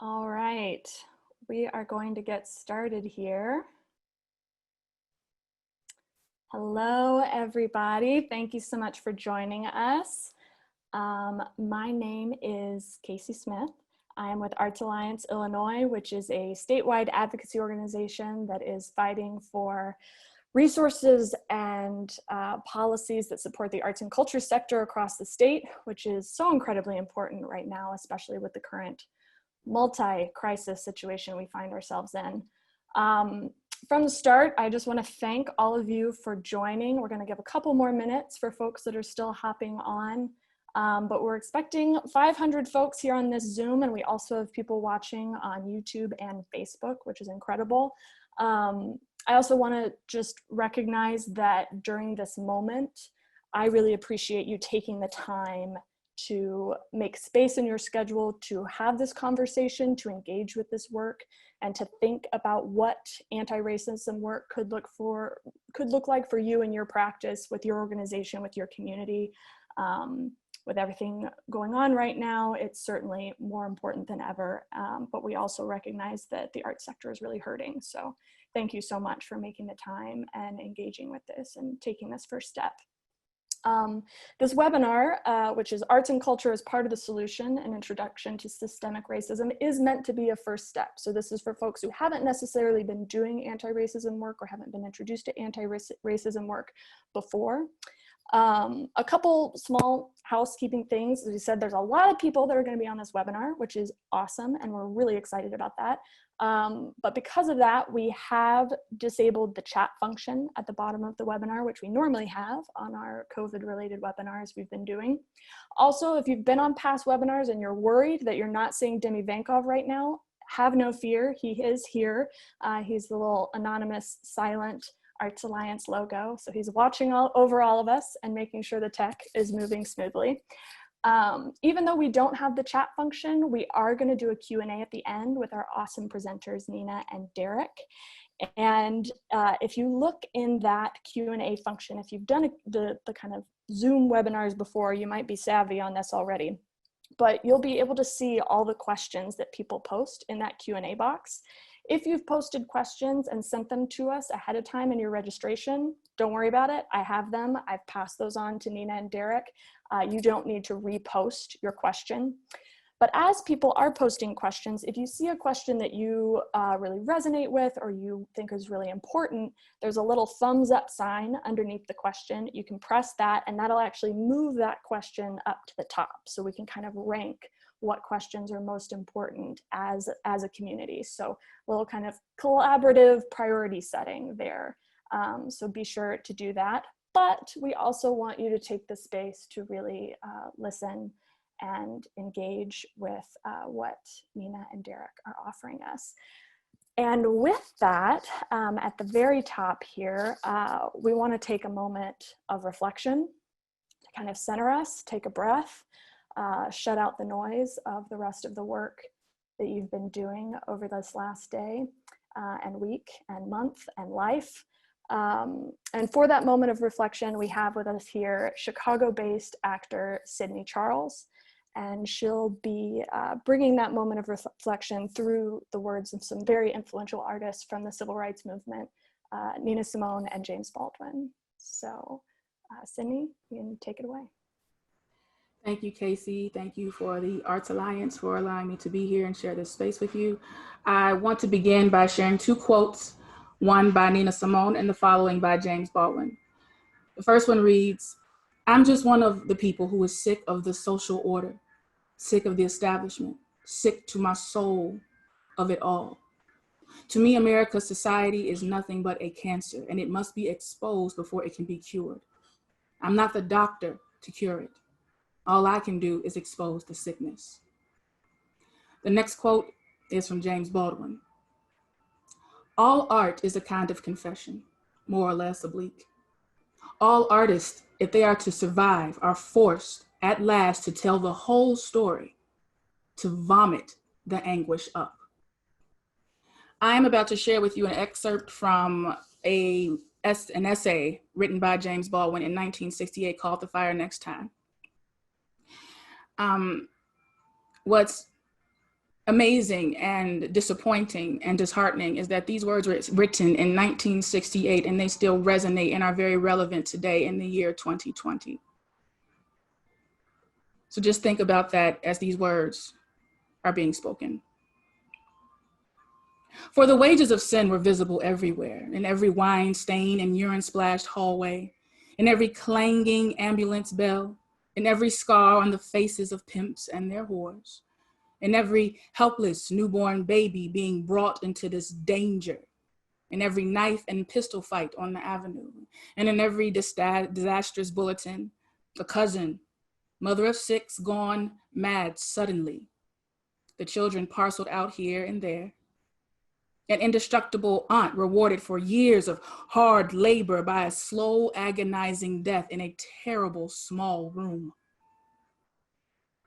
All right, we are going to get started here. Hello, everybody. Thank you so much for joining us. My name is Casey Smith. I am with Arts Alliance Illinois, which is a statewide advocacy organization that is fighting for resources and policies that support the arts and culture sector across the state, which is so incredibly important right now, especially with the current multi-crisis situation we find ourselves in. From the start, I just want to thank all of you for joining. We're going to give a couple more minutes for folks that are still hopping on, but we're expecting 500 folks here on this Zoom, and we also have people watching on YouTube and Facebook, which is incredible. I also want to just recognize that during this moment, I really appreciate you taking the time to make space in your schedule to have this conversation, to engage with this work, and to think about what anti-racism work could look like for you in your practice, with your organization, with your community. With everything going on right now, it's certainly more important than ever, but we also recognize that the arts sector is really hurting. So thank you so much for making the time and engaging with this and taking this first step. This webinar, which is Arts and Culture as Part of the Solution, an Introduction to Systemic Racism, is meant to be a first step. So this is for folks who haven't necessarily been doing anti-racism work or haven't been introduced to anti-racism work before. A couple small housekeeping things. As we said, there's a lot of people that are going to be on this webinar, which is awesome, and we're really excited about that. But because of that, we have disabled the chat function at the bottom of the webinar, which we normally have on our COVID-related webinars we've been doing. Also, if you've been on past webinars and you're worried that you're not seeing Demi Vankov right now, have no fear, he is here. He's the little anonymous, silent Arts Alliance logo. So he's watching over all of us and making sure the tech is moving smoothly. Even though we don't have the chat function, we are going to do a Q&A at the end with our awesome presenters, Nina and Derrick. And if you look in that Q&A function, if you've done the kind of Zoom webinars before, you might be savvy on this already, but you'll be able to see all the questions that people post in that Q&A box. If you've posted questions and sent them to us ahead of time in your registration, don't worry about it. I have them. I've passed those on to Nina and Derrick. You don't need to repost your question. But as people are posting questions, if you see a question that you really resonate with or you think is really important, there's a little thumbs up sign underneath the question. You can press that, and that'll actually move that question up to the top, so we can kind of rank what questions are most important as a community. So a little kind of collaborative priority setting there. So be sure to do that. But we also want you to take the space to really listen and engage with what Nina and Derrick are offering us. And with that, at the very top here, we want to take a moment of reflection to kind of center us, take a breath, shut out the noise of the rest of the work that you've been doing over this last day and week and month and life. And for that moment of reflection, we have with us here Chicago-based actor Sydney Charles, and she'll be bringing that moment of reflection through the words of some very influential artists from the civil rights movement, Nina Simone and James Baldwin. So Sydney, you can take it away. Thank you, Casey. Thank you for the Arts Alliance for allowing me to be here and share this space with you. I want to begin by sharing two quotes, one by Nina Simone and the following by James Baldwin. The first one reads, "I'm just one of the people who is sick of the social order, sick of the establishment, sick to my soul of it all. To me, America's society is nothing but a cancer, and it must be exposed before it can be cured. I'm not the doctor to cure it. All I can do is expose the sickness." The next quote is from James Baldwin. "All art is a kind of confession, more or less oblique. All artists, if they are to survive, are forced at last to tell the whole story, to vomit the anguish up." I am about to share with you an excerpt from an essay written by James Baldwin in 1968 called "The Fire Next Time." What's amazing and disappointing and disheartening is that these words were written in 1968 and they still resonate and are very relevant today in the year 2020. So just think about that as these words are being spoken. For the wages of sin were visible everywhere, in every wine stain and urine splashed hallway, in every clanging ambulance bell, in every scar on the faces of pimps and their whores, in every helpless newborn baby being brought into this danger, in every knife and pistol fight on the avenue, and in every disastrous bulletin, a cousin, mother of 6 gone mad suddenly, the children parceled out here and there, an indestructible aunt rewarded for years of hard labor by a slow, agonizing death in a terrible small room.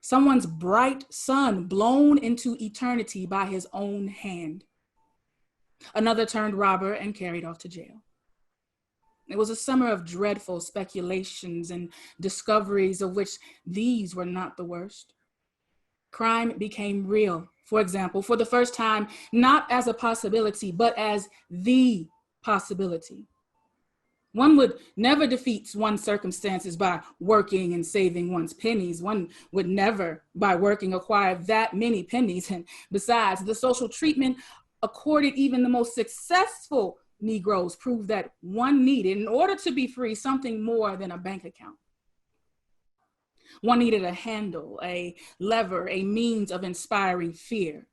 Someone's bright son blown into eternity by his own hand. Another turned robber and carried off to jail. It was a summer of dreadful speculations and discoveries, of which these were not the worst. Crime became real, for example, for the first time, not as a possibility, but as the possibility. One would never defeat one's circumstances by working and saving one's pennies. One would never, by working, acquire that many pennies. And besides, the social treatment accorded even the most successful Negroes proved that one needed, in order to be free, something more than a bank account. One needed a handle, a lever, a means of inspiring fear.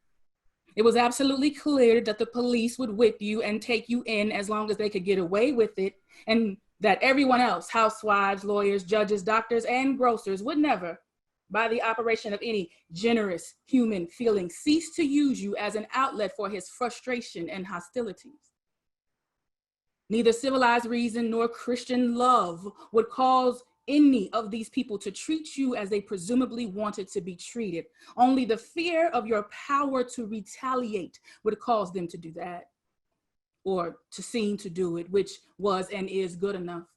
It was absolutely clear that the police would whip you and take you in as long as they could get away with it, and that everyone else, housewives, lawyers, judges, doctors, and grocers, would never, by the operation of any generous human feeling, cease to use you as an outlet for his frustration and hostilities. Neither civilized reason nor Christian love would cause any of these people to treat you as they presumably wanted to be treated. Only the fear of your power to retaliate would cause them to do that, or to seem to do it, which was and is good enough.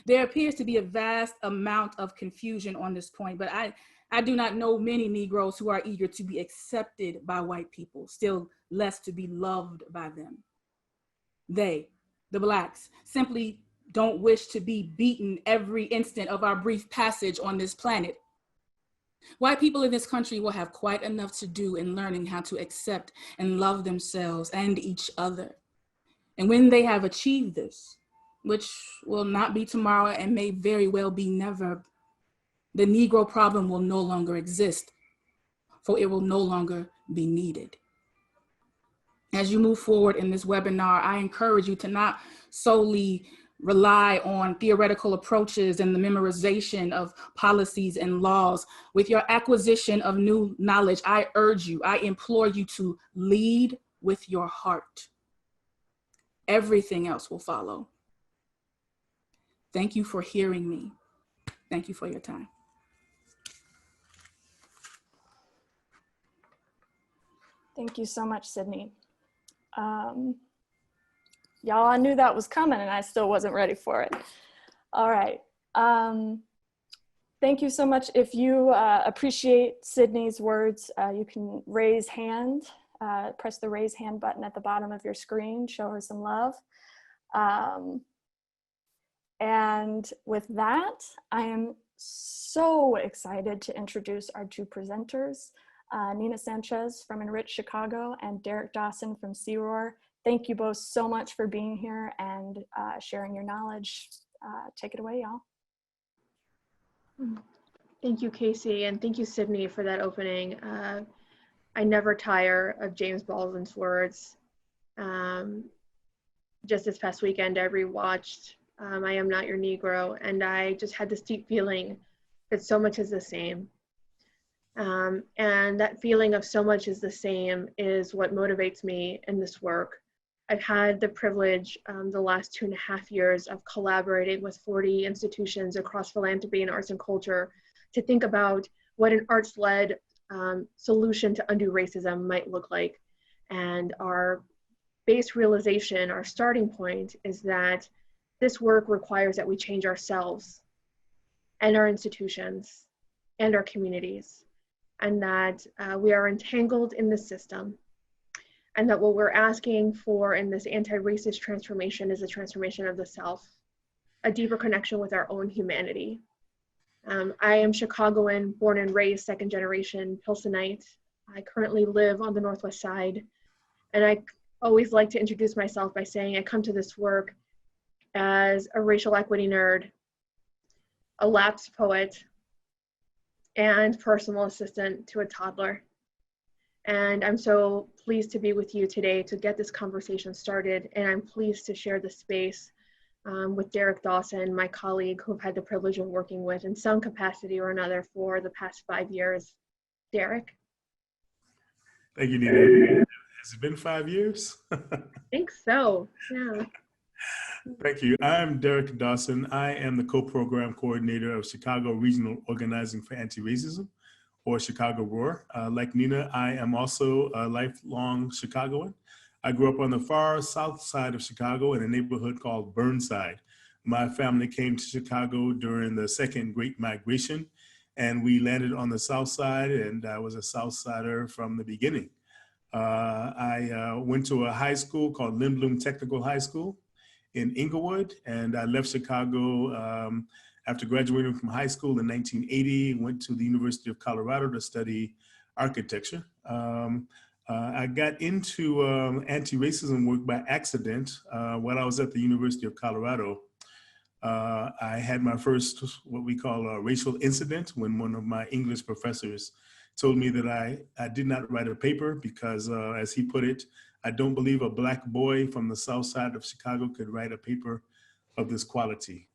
There appears to be a vast amount of confusion on this point, but I do not know many Negroes who are eager to be accepted by white people, still less to be loved by them. They, the Blacks, simply don't wish to be beaten every instant of our brief passage on this planet. White people in this country will have quite enough to do in learning how to accept and love themselves and each other. And when they have achieved this, which will not be tomorrow and may very well be never, the Negro problem will no longer exist, for it will no longer be needed. As you move forward in this webinar, I encourage you to not solely rely on theoretical approaches and the memorization of policies and laws. With your acquisition of new knowledge, I urge you, I implore you to lead with your heart. Everything else will follow. Thank you for hearing me. Thank you for your time. Thank you so much, Sydney. Y'all, I knew that was coming and I still wasn't ready for it. All right. Thank you so much. If you appreciate Sydney's words, you can raise hand, press the raise hand button at the bottom of your screen, show her some love. And with that, I am so excited to introduce our 2 presenters, Nina Sanchez from Enrich Chicago and Derrick Dawson from CROAR. Thank you both so much for being here and sharing your knowledge. Take it away, y'all. Thank you, Casey, and thank you, Sydney, for that opening. I never tire of James Baldwin's words. Just this past weekend, I rewatched I Am Not Your Negro, and I just had this deep feeling that so much is the same. And that feeling of so much is the same is what motivates me in this work. I've had the privilege the last 2.5 years of collaborating with 40 institutions across philanthropy and arts and culture to think about what an arts-led solution to undo racism might look like. And our base realization, our starting point, is that this work requires that we change ourselves and our institutions and our communities. and that we are entangled in the system, and that what we're asking for in this anti-racist transformation is a transformation of the self, a deeper connection with our own humanity. I am Chicagoan, born and raised, second generation Pilsenite. I currently live on the Northwest Side, and I always like to introduce myself by saying I come to this work as a racial equity nerd, a lapsed poet, and personal assistant to a toddler. And I'm so pleased to be with you today to get this conversation started, and I'm pleased to share the space with Derrick Dawson, my colleague who I've had the privilege of working with in some capacity or another for the past 5 years. Derrick? Thank you, Nina. Has it been 5 years? I think so, yeah. Thank you. I'm Derrick Dawson. I am the co-program coordinator of Chicago Regional Organizing for Antiracism, or Chicago ROAR. Like Nina, I am also a lifelong Chicagoan. I grew up on the far south side of Chicago in a neighborhood called Burnside. My family came to Chicago during the Second Great Migration, and we landed on the south side, and I was a South Sider from the beginning. I went to a high school called Lindblom Technical High School in Inglewood, and I left Chicago after graduating from high school in 1980, went to the University of Colorado to study architecture. I got into anti-racism work by accident. While I was at the University of Colorado, I had my first, what we call a racial incident, when one of my English professors told me that I did not write a paper because, as he put it, I don't believe a Black boy from the south side of Chicago could write a paper of this quality.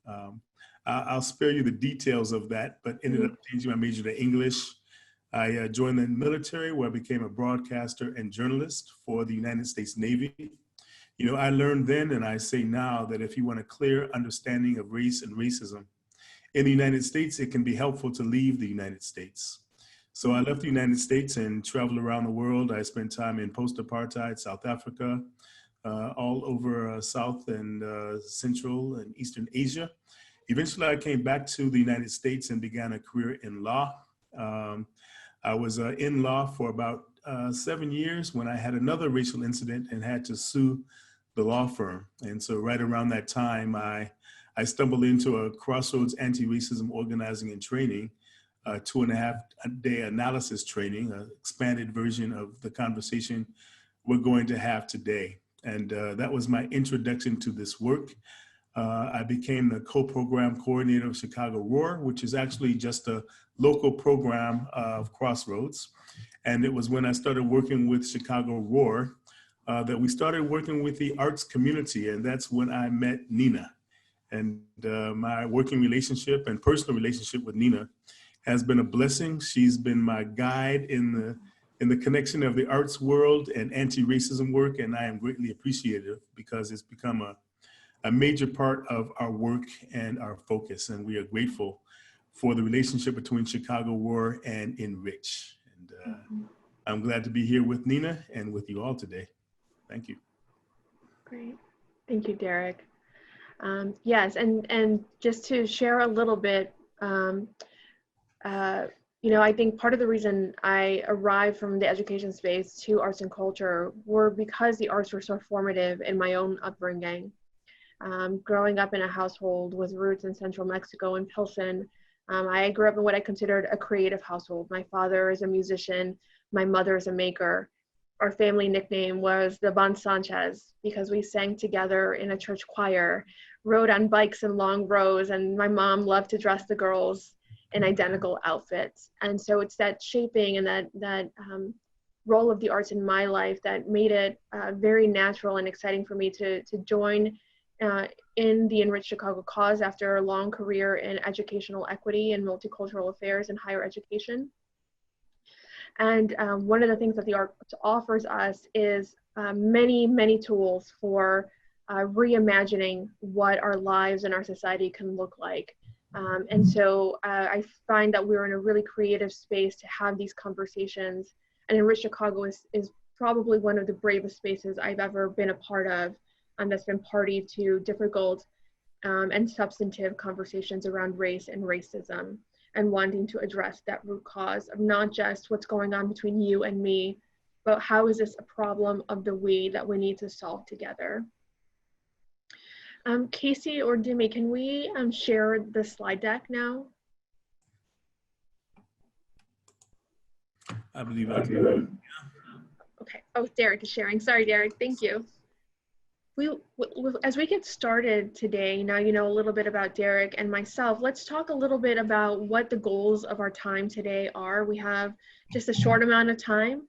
I'll spare you the details of that, but ended up changing my major to English. I joined the military, where I became a broadcaster and journalist for the United States Navy. You know, I learned then, and I say now, that if you want a clear understanding of race and racism in the United States, it can be helpful to leave the United States. So I left the United States and traveled around the world. I spent time in post-apartheid South Africa, all over South and Central and Eastern Asia. Eventually, I came back to the United States and began a career in law. I was in law for about 7 years when I had another racial incident and had to sue the law firm. And so right around that time, I stumbled into a Crossroads Anti-Racism Organizing and Training, 2.5-day analysis training, an expanded version of the conversation we're going to have today. And that was my introduction to this work. I became the co-program coordinator of Chicago ROAR, which is actually just a local program of Crossroads. And it was when I started working with Chicago ROAR that we started working with the arts community, and that's when I met Nina. And my working relationship and personal relationship with Nina has been a blessing. She's been my guide in the connection of the arts world and anti-racism work, and I am greatly appreciative because it's become a major part of our work and our focus, and we are grateful for the relationship between Chicago ROAR and Enrich. And I'm glad to be here with Nina and with you all today. Thank you. Great. Thank you, Derrick. Yes, and just to share a little bit, you know, I think part of the reason I arrived from the education space to arts and culture were because the arts were so formative in my own upbringing. Growing up in a household with roots in central Mexico and Pilsen, I grew up in what I considered a creative household. My father is a musician, my mother is a maker. Our family nickname was the Band Sanchez because we sang together in a church choir, rode on bikes in long rows, and my mom loved to dress the girls in identical outfits. And so it's that shaping and that role of the arts in my life that made it very natural and exciting for me to join in the Enrich Chicago cause after a long career in educational equity and multicultural affairs and higher education. And one of the things that the arts offers us is many, many tools for reimagining what our lives and our society can look like. And so I find that we're in a really creative space to have these conversations. And Enrich Chicago is probably one of the bravest spaces I've ever been a part of, that's been party to difficult and substantive conversations around race and racism. and wanting to address that root cause of not just what's going on between you and me, but how is this a problem of the we that we need to solve together. Casey or Demi, can we share the slide deck now? I believe I can. Okay. Oh, Derrick is sharing. Sorry, Derrick. Thank you. As we get started today, now you know a little bit about Derrick and myself, let's talk a little bit about what the goals of our time today are. We have just a short amount of time.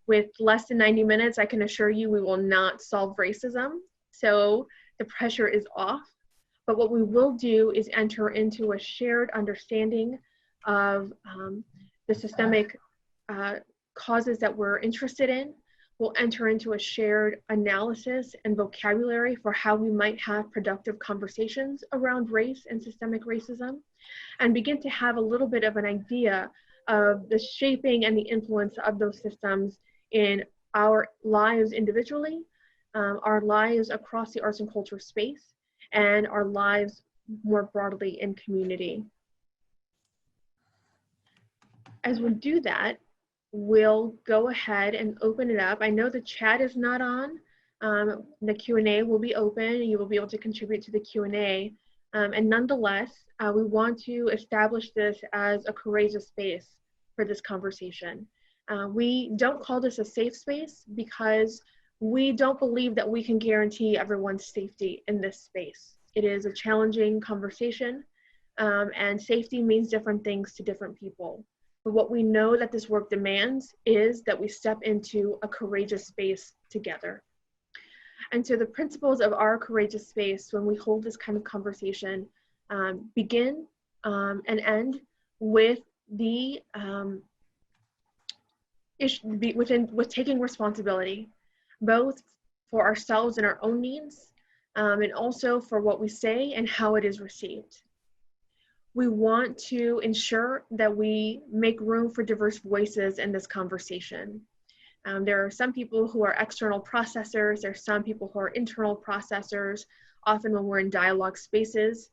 With less than 90 minutes, I can assure you we will not solve racism. So the pressure is off. But what we will do is enter into a shared understanding of the systemic causes that we're interested in. We'll enter into a shared analysis and vocabulary for how we might have productive conversations around race and systemic racism, and begin to have a little bit of an idea of the shaping and the influence of those systems in our lives individually, our lives across the arts and culture space, and our lives more broadly in community. As we do that, we'll go ahead and open it up. I know the chat is not on. The Q&A will be open and you will be able to contribute to the Q&A. And nonetheless, we want to establish this as a courageous space for this conversation. We don't call this a safe space because we don't believe that we can guarantee everyone's safety in this space. It is a challenging conversation, and safety means different things to different people. But what we know that this work demands is that we step into a courageous space together. And so the principles of our courageous space when we hold this kind of conversation begin and end with the with taking responsibility, both for ourselves and our own needs, and also for what we say and how it is received. We want to ensure that we make room for diverse voices in this conversation. There are some people who are external processors, there are some people who are internal processors. Often when we're in dialogue spaces,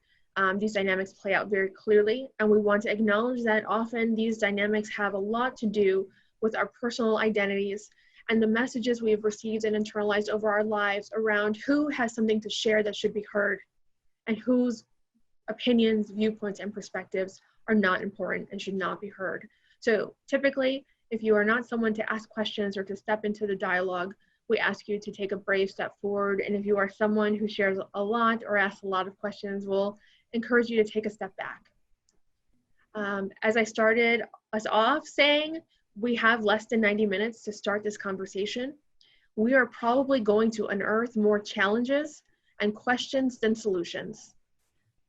these dynamics play out very clearly, and we want to acknowledge that often these dynamics have a lot to do with our personal identities and the messages we have received and internalized over our lives around who has something to share that should be heard and whose opinions, viewpoints, and perspectives are not important and should not be heard. So typically, if you are not someone to ask questions or to step into the dialogue, we ask you to take a brave step forward. And if you are someone who shares a lot or asks a lot of questions, we'll encourage you to take a step back. As I started us off saying, we have less than 90 minutes to start this conversation. We are probably going to unearth more challenges and questions than solutions.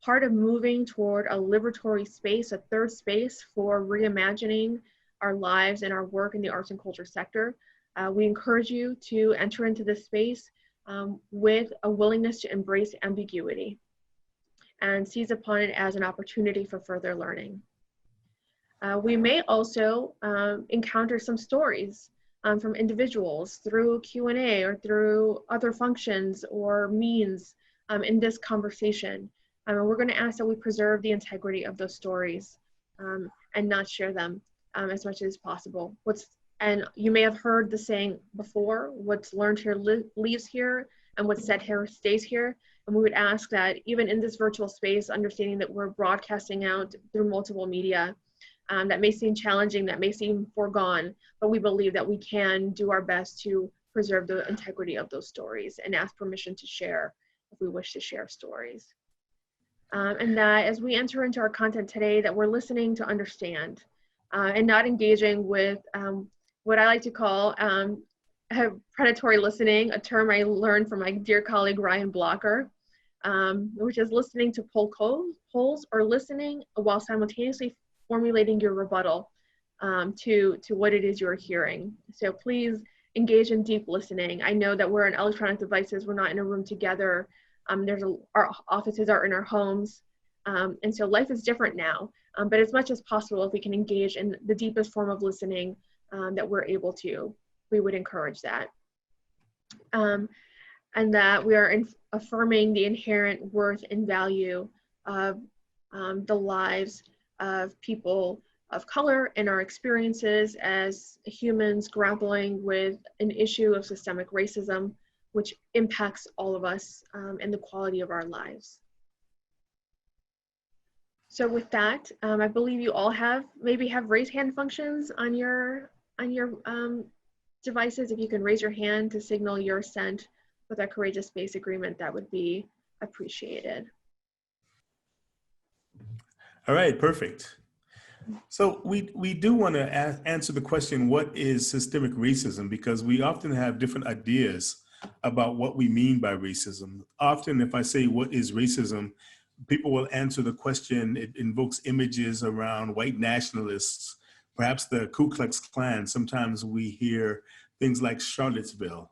Part of moving toward a liberatory space, a third space for reimagining our lives and our work in the arts and culture sector, we encourage you to enter into this space with a willingness to embrace ambiguity and seize upon it as an opportunity for further learning. We may also encounter some stories from individuals through Q&A or through other functions or means in this conversation. We're going to ask that we preserve the integrity of those stories and not share them as much as possible. And you may have heard the saying before, what's learned here leaves here, and what's said here stays here. And we would ask that even in this virtual space, understanding that we're broadcasting out through multiple media, that may seem challenging, that may seem foregone, but we believe that we can do our best to preserve the integrity of those stories and ask permission to share if we wish to share stories. And that as we enter into our content today, that we're listening to understand and not engaging with what I like to call predatory listening, a term I learned from my dear colleague Ryan Blocker, which is listening to poll polls or listening while simultaneously formulating your rebuttal to what it is you're hearing. So please engage in deep listening. I know that we're on electronic devices, we're not in a room together. Our offices are in our homes. And so life is different now, but as much as possible, if we can engage in the deepest form of listening that we're able to, we would encourage that. And that we are affirming the inherent worth and value of the lives of people of color and our experiences as humans grappling with an issue of systemic racism, which impacts all of us and the quality of our lives. So with that, I believe you all maybe have raise hand functions on your devices. If you can raise your hand to signal your assent with our Courageous Space Agreement, that would be appreciated. All right, perfect. So we do want to answer the question, what is systemic racism? Because we often have different ideas about what we mean by racism. Often if I say, what is racism? People will answer the question, it invokes images around white nationalists, perhaps the Ku Klux Klan. Sometimes we hear things like Charlottesville.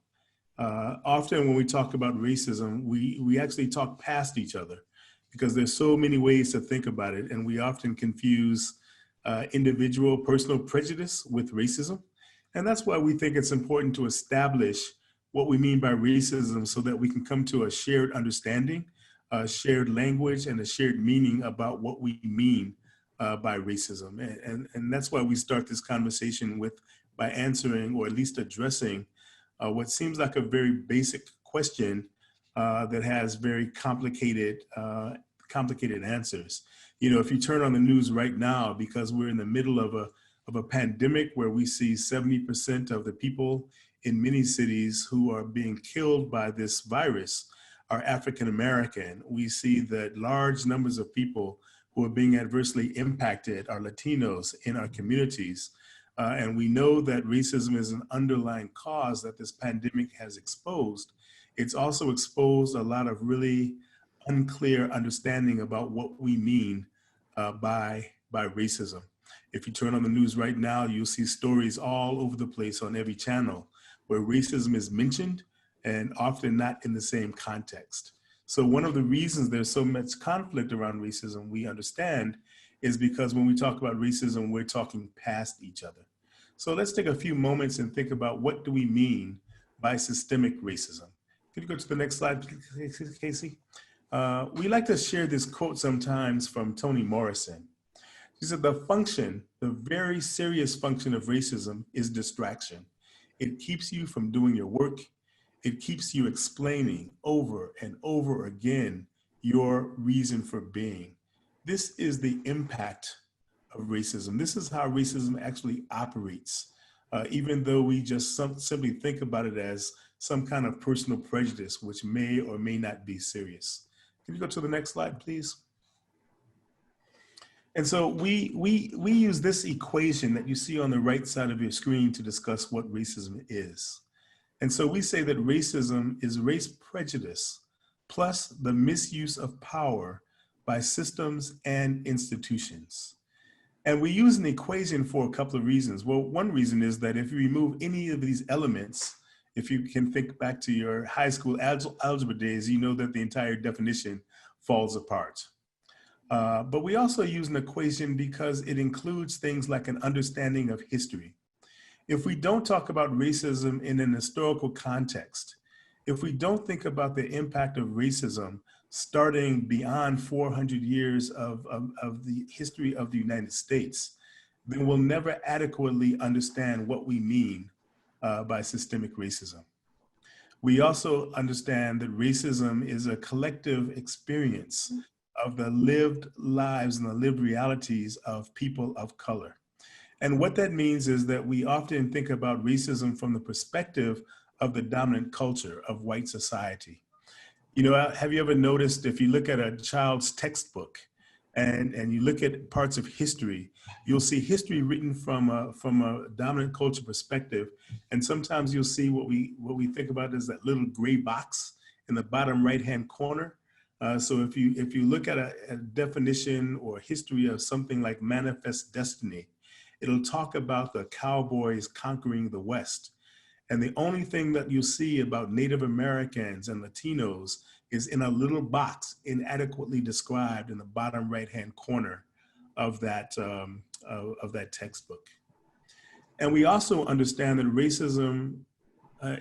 Often when we talk about racism, we actually talk past each other because there's so many ways to think about it. And we often confuse individual personal prejudice with racism. And that's why we think it's important to establish what we mean by racism so that we can come to a shared understanding, a shared language, and a shared meaning about what we mean by racism. And that's why we start this conversation by answering, or at least addressing, what seems like a very basic question that has very complicated answers. You know, if you turn on the news right now, because we're in the middle of a pandemic where we see 70% of the people in many cities who are being killed by this virus are African American. We see that large numbers of people who are being adversely impacted are Latinos in our communities. And we know that racism is an underlying cause that this pandemic has exposed. It's also exposed a lot of really unclear understanding about what we mean by racism. If you turn on the news right now, you'll see stories all over the place on every channel where racism is mentioned and often not in the same context. So one of the reasons there's so much conflict around racism, we understand, is because when we talk about racism, we're talking past each other. So let's take a few moments and think about, what do we mean by systemic racism? Can you go to the next slide, Casey? We like to share this quote sometimes from Toni Morrison. She said, the very serious function of racism is distraction. It keeps you from doing your work. It keeps you explaining over and over again your reason for being. This is the impact of racism. This is how racism actually operates, even though we just simply think about it as some kind of personal prejudice, which may or may not be serious. Can you go to the next slide, please? And so we use this equation that you see on the right side of your screen to discuss what racism is. And so we say that racism is race prejudice plus the misuse of power by systems and institutions. And we use an equation for a couple of reasons. Well, one reason is that if you remove any of these elements, if you can think back to your high school algebra days, you know that the entire definition falls apart. But we also use an equation because it includes things like an understanding of history. If we don't talk about racism in an historical context, if we don't think about the impact of racism starting beyond 400 years of the history of the United States, then we'll never adequately understand what we mean by systemic racism. We also understand that racism is a collective experience of the lived lives and the lived realities of people of color. And what that means is that we often think about racism from the perspective of the dominant culture of white society. You know, have you ever noticed, if you look at a child's textbook and you look at parts of history, you'll see history written from a dominant culture perspective. And sometimes you'll see what we think about as that little gray box in the bottom right-hand corner. So if you look at a definition or history of something like Manifest Destiny, it'll talk about the cowboys conquering the West. And the only thing that you see about Native Americans and Latinos is in a little box inadequately described in the bottom right-hand corner of that textbook. And we also understand that racism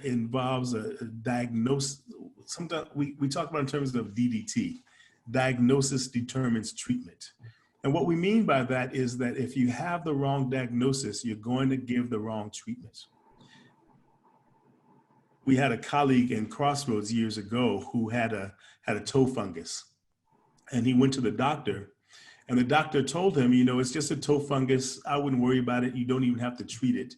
involves a diagnosis. Sometimes we talk about in terms of DDT, diagnosis determines treatment. And what we mean by that is that if you have the wrong diagnosis, you're going to give the wrong treatment. We had a colleague in Crossroads years ago who had a toe fungus, and he went to the doctor, and the doctor told him, you know, it's just a toe fungus. I wouldn't worry about it. You don't even have to treat it.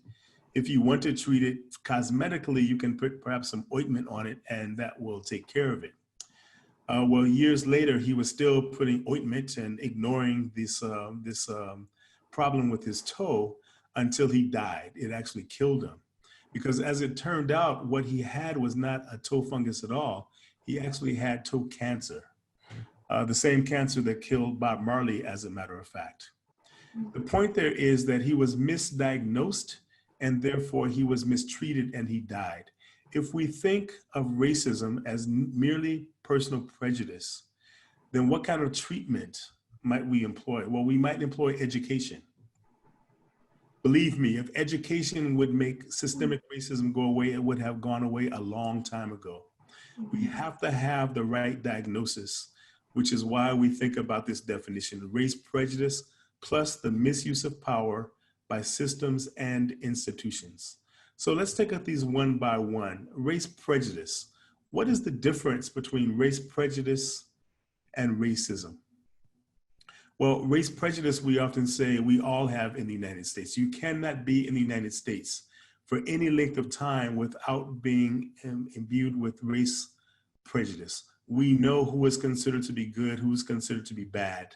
If you want to treat it cosmetically, you can put perhaps some ointment on it, and that will take care of it. Well, years later, he was still putting ointment and ignoring this problem with his toe until he died. It actually killed him. Because as it turned out, what he had was not a toe fungus at all. He actually had toe cancer, the same cancer that killed Bob Marley, as a matter of fact. The point there is that he was misdiagnosed, and therefore he was mistreated and he died. If we think of racism as merely personal prejudice, then what kind of treatment might we employ? Well, we might employ education. Believe me, if education would make systemic racism go away, it would have gone away a long time ago. We have to have the right diagnosis, which is why we think about this definition: race prejudice plus the misuse of power by systems and institutions. So let's take up these one by one. Race prejudice. What is the difference between race prejudice and racism? Well, race prejudice, we often say we all have in the United States. You cannot be in the United States for any length of time without being imbued with race prejudice. We know who is considered to be good, who is considered to be bad.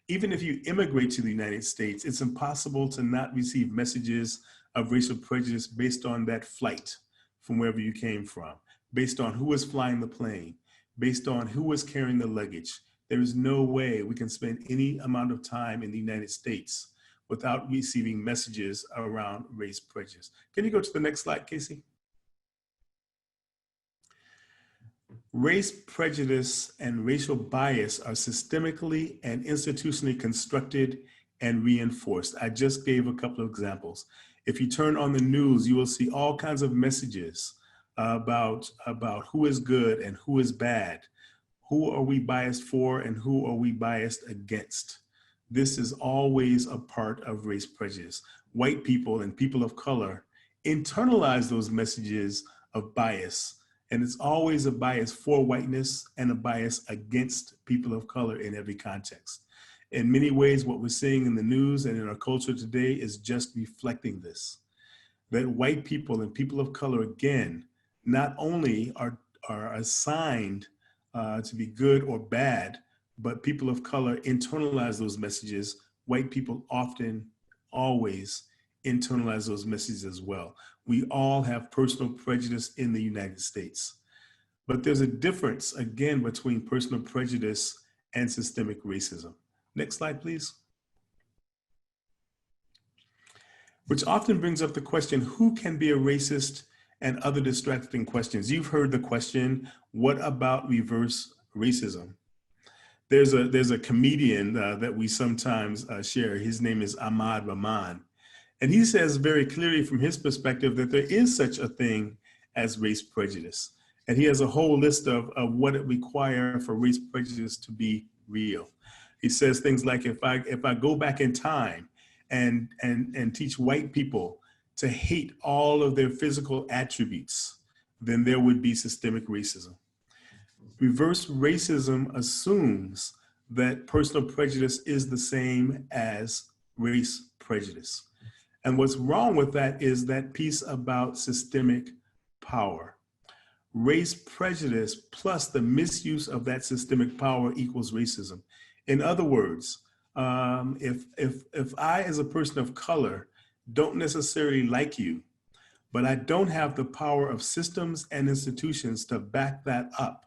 Even if you immigrate to the United States, it's impossible to not receive messages of racial prejudice based on that flight from wherever you came from, based on who was flying the plane, based on who was carrying the luggage. There is no way we can spend any amount of time in the United States without receiving messages around race prejudice. Can you go to the next slide, Casey? Race prejudice and racial bias are systemically and institutionally constructed and reinforced. I just gave a couple of examples. If you turn on the news, you will see all kinds of messages about who is good and who is bad. Who are we biased for and who are we biased against? This is always a part of race prejudice. White people and people of color internalize those messages of bias, and it's always a bias for whiteness and a bias against people of color in every context. In many ways, what we're seeing in the news and in our culture today is just reflecting this, that white people and people of color, again, not only are assigned to be good or bad, but people of color internalize those messages. White people often, always internalize those messages as well. We all have personal prejudice in the United States. But there's a difference, again, between personal prejudice and systemic racism. Next slide, please. Which often brings up the question, who can be a racist, and other distracting questions. You've heard the question, what about reverse racism? There's a comedian that we sometimes share. His name is Ahmad Rahman. And he says very clearly from his perspective that there is such a thing as race prejudice. And he has a whole list of what it requires for race prejudice to be real. He says things like, if I go back in time and teach white people to hate all of their physical attributes, then there would be systemic racism. Reverse racism assumes that personal prejudice is the same as race prejudice. And what's wrong with that is that piece about systemic power. Race prejudice plus the misuse of that systemic power equals racism. In other words, if I, as a person of color, don't necessarily like you, but I don't have the power of systems and institutions to back that up,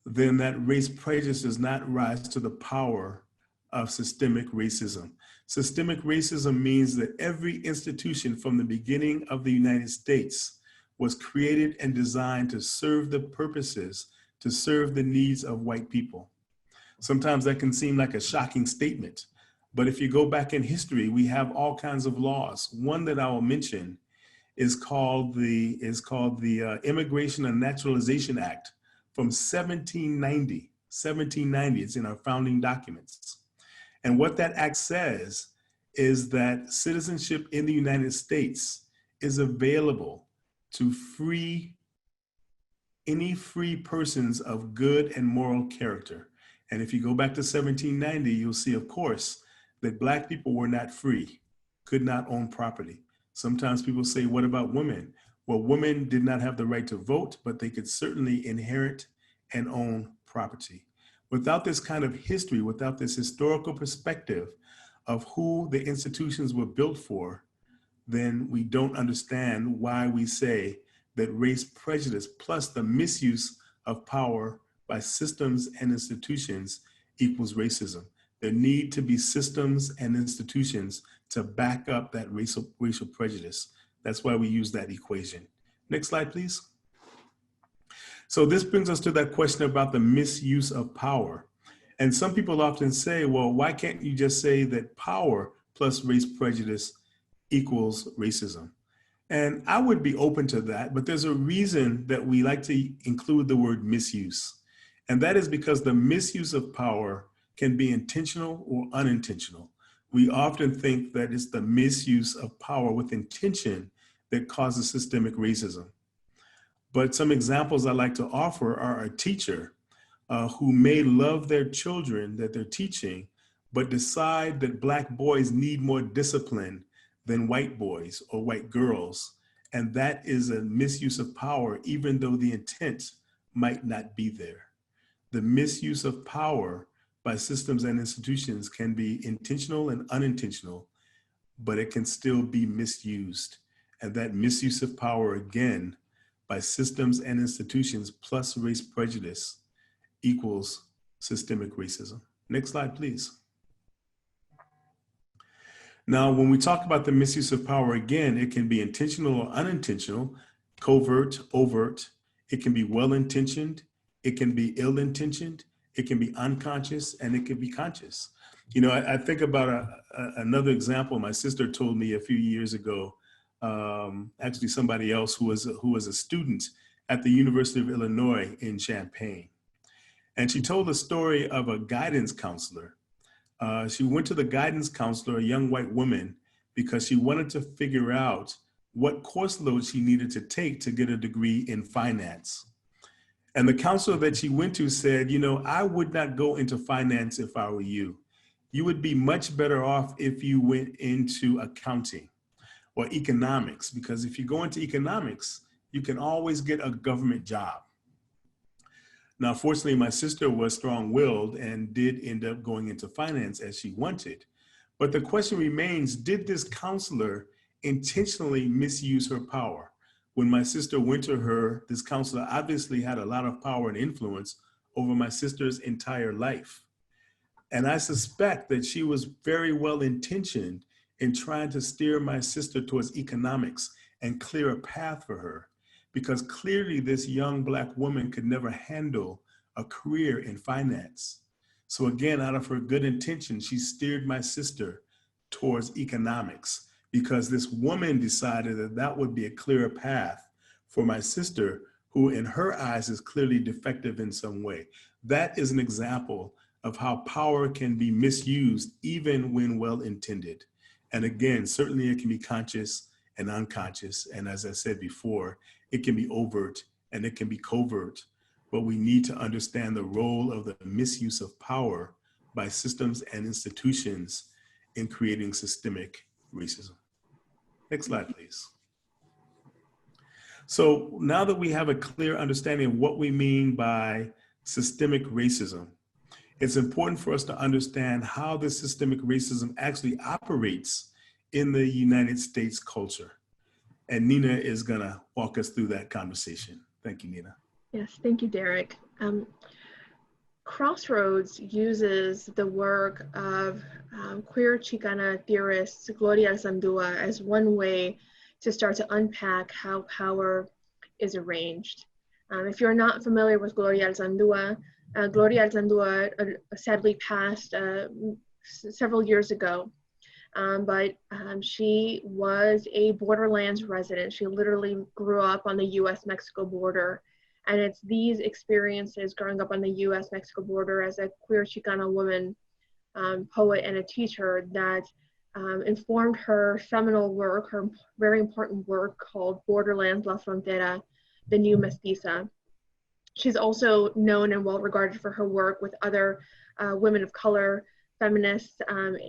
then that race prejudice does not rise to the power of systemic racism. Systemic racism means that every institution from the beginning of the United States was created and designed to serve the purposes, to serve the needs of white people. Sometimes that can seem like a shocking statement, but if you go back in history, we have all kinds of laws. One that I will mention is called the Immigration and Naturalization Act from 1790. 1790, it's in our founding documents. And what that act says is that citizenship in the United States is available to any free persons of good and moral character. And if you go back to 1790, you'll see, of course, that Black people were not free, could not own property. Sometimes people say, what about women? Well, women did not have the right to vote, but they could certainly inherit and own property. Without this kind of history, without this historical perspective of who the institutions were built for, then we don't understand why we say that race prejudice plus the misuse of power by systems and institutions equals racism. There need to be systems and institutions to back up that racial prejudice. That's why we use that equation. Next slide, please. So this brings us to that question about the misuse of power. And some people often say, well, why can't you just say that power plus race prejudice equals racism? And I would be open to that, but there's a reason that we like to include the word misuse. And that is because the misuse of power can be intentional or unintentional. We often think that it's the misuse of power with intention that causes systemic racism. But some examples I like to offer are a teacher who may love their children that they're teaching, but decide that Black boys need more discipline than white boys or white girls. And that is a misuse of power, even though the intent might not be there. The misuse of power by systems and institutions can be intentional and unintentional, but it can still be misused. And that misuse of power, again, by systems and institutions plus race prejudice equals systemic racism. Next slide, please. Now, when we talk about the misuse of power, again, it can be intentional or unintentional, covert, overt. It can be well-intentioned. It can be ill-intentioned. It can be unconscious, and it can be conscious. You know, I think about another example my sister told me a few years ago, actually somebody else who was a student at the University of Illinois in Champaign. And she told the story of a guidance counselor. She went to the guidance counselor, a young white woman, because she wanted to figure out what course load she needed to take to get a degree in finance. And the counselor that she went to said, you know, I would not go into finance if I were you. You would be much better off if you went into accounting or economics, because if you go into economics, you can always get a government job. Now, fortunately, my sister was strong-willed and did end up going into finance as she wanted. But the question remains, did this counselor intentionally misuse her power? When my sister went to her, this counselor obviously had a lot of power and influence over my sister's entire life. And I suspect that she was very well intentioned in trying to steer my sister towards economics and clear a path for her, because clearly this young Black woman could never handle a career in finance. So again, out of her good intention, she steered my sister towards economics, because this woman decided that that would be a clearer path for my sister, who in her eyes is clearly defective in some way. That is an example of how power can be misused even when well-intended. And again, certainly it can be conscious and unconscious. And as I said before, it can be overt and it can be covert, but we need to understand the role of the misuse of power by systems and institutions in creating systemic racism. Next slide, please. So now that we have a clear understanding of what we mean by systemic racism, it's important for us to understand how this systemic racism actually operates in the United States culture. And Nina is gonna walk us through that conversation. Thank you, Nina. Yes, thank you, Derrick. Crossroads uses the work of queer Chicana theorist Gloria Alzandua as one way to start to unpack how power is arranged. If you're not familiar with Gloria Alzandua sadly passed several years ago, but she was a Borderlands resident. She literally grew up on the US-Mexico border. And it's these experiences growing up on the US-Mexico border as a queer Chicana woman poet and a teacher that informed her seminal work, her very important work called Borderlands La Frontera, The New Mestiza. She's also known and well regarded for her work with other women of color, feminists,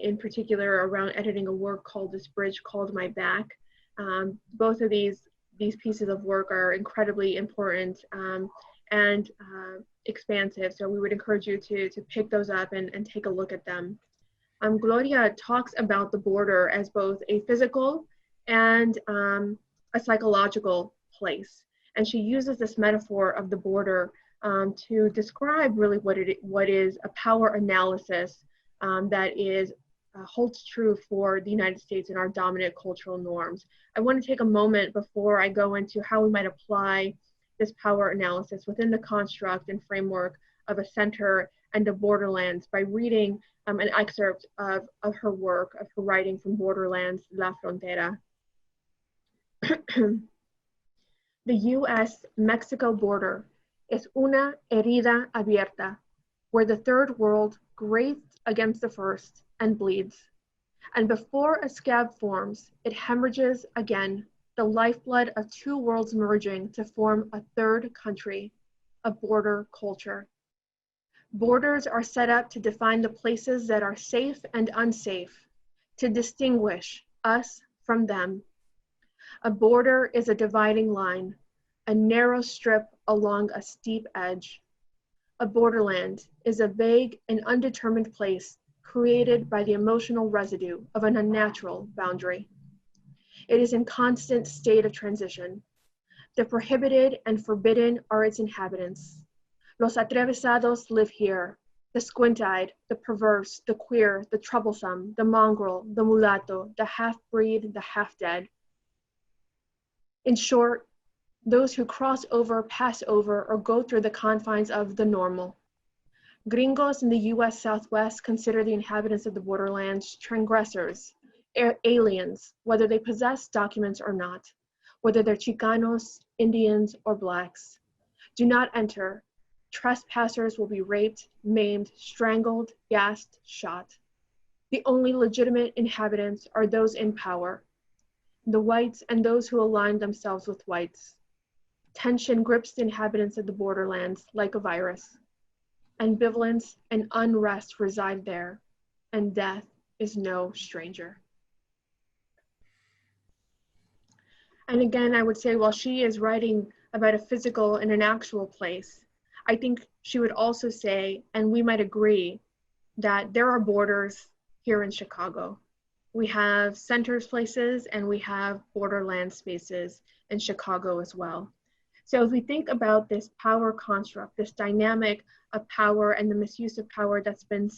in particular around editing a work called This Bridge Called My Back. Both of these pieces of work are incredibly important and expansive, so we would encourage you to pick those up and take a look at them. Gloria talks about the border as both a physical and a psychological place. And she uses this metaphor of the border to describe really what is a power analysis that holds true for the United States and our dominant cultural norms. I want to take a moment before I go into how we might apply this power analysis within the construct and framework of a center and a borderlands by reading an excerpt of her work, of her writing from Borderlands La Frontera. The US-Mexico border es una herida abierta, where the third world grates against the first and bleeds. And before a scab forms, it hemorrhages again, the lifeblood of two worlds merging to form a third country, a border culture. Borders are set up to define the places that are safe and unsafe, to distinguish us from them. A border is a dividing line, a narrow strip along a steep edge. A borderland is a vague and undetermined place created by the emotional residue of an unnatural boundary. It is in constant state of transition. The prohibited and forbidden are its inhabitants. Los atravesados live here, the squint-eyed, the perverse, the queer, the troublesome, the mongrel, the mulatto, the half-breed, the half-dead. In short, those who cross over, pass over, or go through the confines of the normal. Gringos in the US Southwest consider the inhabitants of the borderlands transgressors, aliens, whether they possess documents or not, whether they're Chicanos, Indians, or Blacks. Do not enter. Trespassers will be raped, maimed, strangled, gassed, shot. The only legitimate inhabitants are those in power, the whites and those who align themselves with whites. Tension grips the inhabitants of the borderlands like a virus. Ambivalence and unrest reside there, and death is no stranger. And again, I would say while she is writing about a physical and an actual place, I think she would also say, and we might agree, that there are borders here in Chicago. We have centers places and we have borderland spaces in Chicago as well. So as we think about this power construct, this dynamic of power and the misuse of power that's been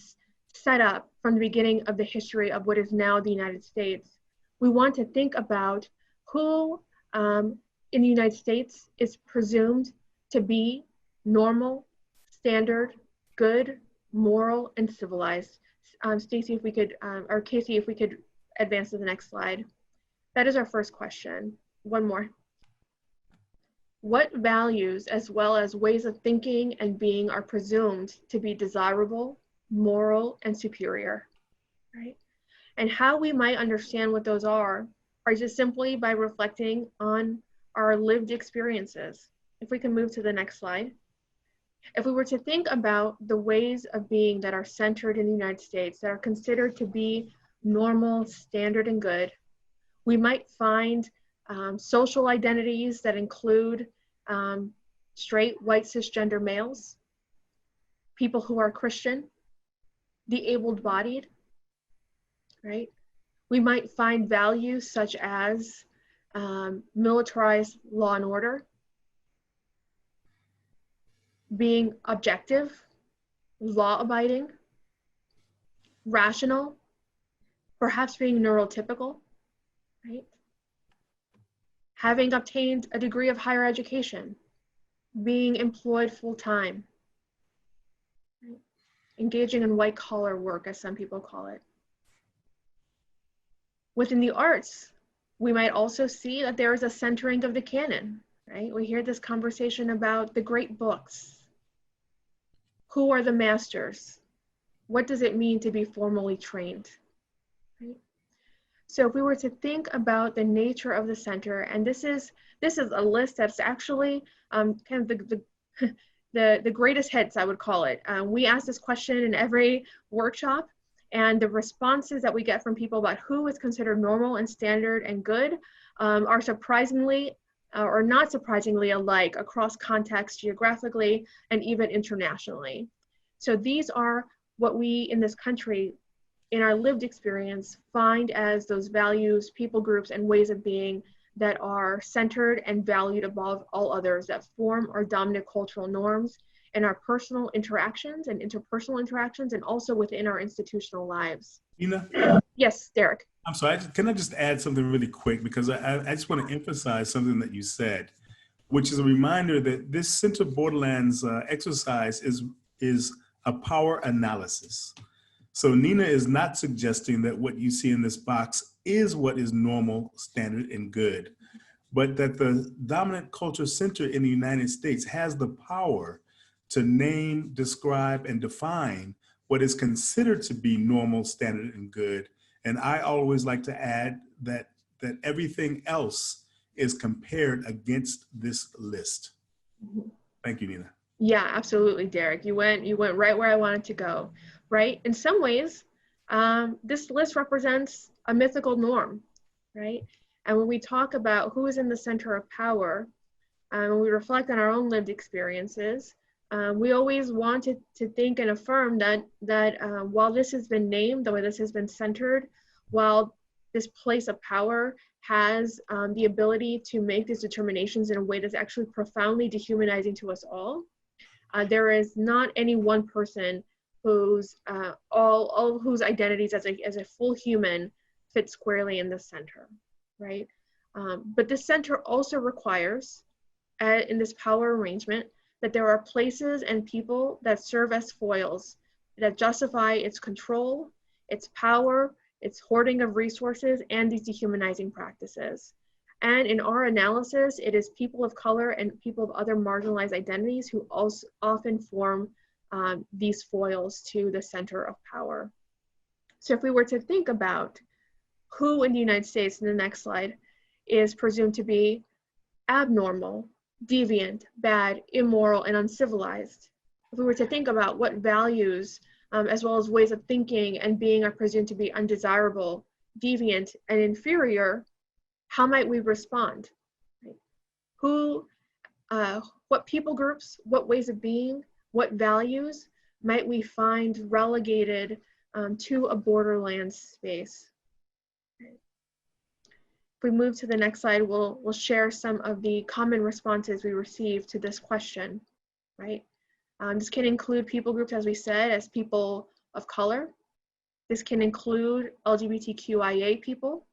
set up from the beginning of the history of what is now the United States, we want to think about who in the United States is presumed to be normal, standard, good, moral, and civilized. Stacy, if we could, or Casey, if we could advance to the next slide. That is our first question. One more. What values as well as ways of thinking and being are presumed to be desirable, moral, and superior, right? And how we might understand what those are just simply by reflecting on our lived experiences. If we can move to the next slide. If we were to think about the ways of being that are centered in the United States, that are considered to be normal, standard, and good, we might find social identities that include straight, white, cisgender males, people who are Christian, the able-bodied, right? We might find values such as militarized law and order, being objective, law-abiding, rational, perhaps being neurotypical, right? Having obtained a degree of higher education, being employed full-time, right? Engaging in white-collar work, as some people call it. Within the arts, we might also see that there is a centering of the canon, right? We hear this conversation about the great books. Who are the masters? what does it mean to be formally trained? Right? So if we were to think about the nature of the center, and this is a list that's actually kind of the greatest hits, I would call it. We ask this question in every workshop, and the responses that we get from people about who is considered normal and standard and good are surprisingly or not surprisingly alike across contexts geographically and even internationally. So these are what we in this country, in our lived experience, find as those values, people groups, and ways of being that are centered and valued above all others, that form our dominant cultural norms in our personal interactions and interpersonal interactions, and also within our institutional lives. Nina? Yes, Derrick. I'm sorry, can I just add something really quick? Because I just want to emphasize something that you said, which is a reminder that this Center Borderlands exercise is a power analysis. So Nina is not suggesting that what you see in this box is what is normal, standard, and good, but that the dominant culture center in the United States has the power to name, describe, and define what is considered to be normal, standard, and good. And I always like to add that everything else is compared against this list. Thank you, Nina. Yeah, absolutely, Derrick. You went right where I wanted to go, right? In some ways, this list represents a mythical norm, right? And when we talk about who is in the center of power, when we reflect on our own lived experiences, we always want to think and affirm that while this has been named, the way this has been centered, while this place of power has the ability to make these determinations in a way that's actually profoundly dehumanizing to us all, there is not any one person whose all whose identities as a full human fit squarely in the center, right? But the center also requires, in this power arrangement, that there are places and people that serve as foils that justify its control, its power, its hoarding of resources, and these dehumanizing practices. And in our analysis, it is people of color and people of other marginalized identities who also often form these foils to the center of power. So if we were to think about who in the United States, in the next slide, is presumed to be abnormal, deviant, bad, immoral, and uncivilized, if we were to think about what values as well as ways of thinking and being are presumed to be undesirable, deviant, and inferior, how might we respond? Right? What people groups, what ways of being, what values might we find relegated to a borderlands space? If we move to the next slide, we'll share some of the common responses we received to this question, right? This can include people groups, as we said, as people of color. This can include LGBTQIA people.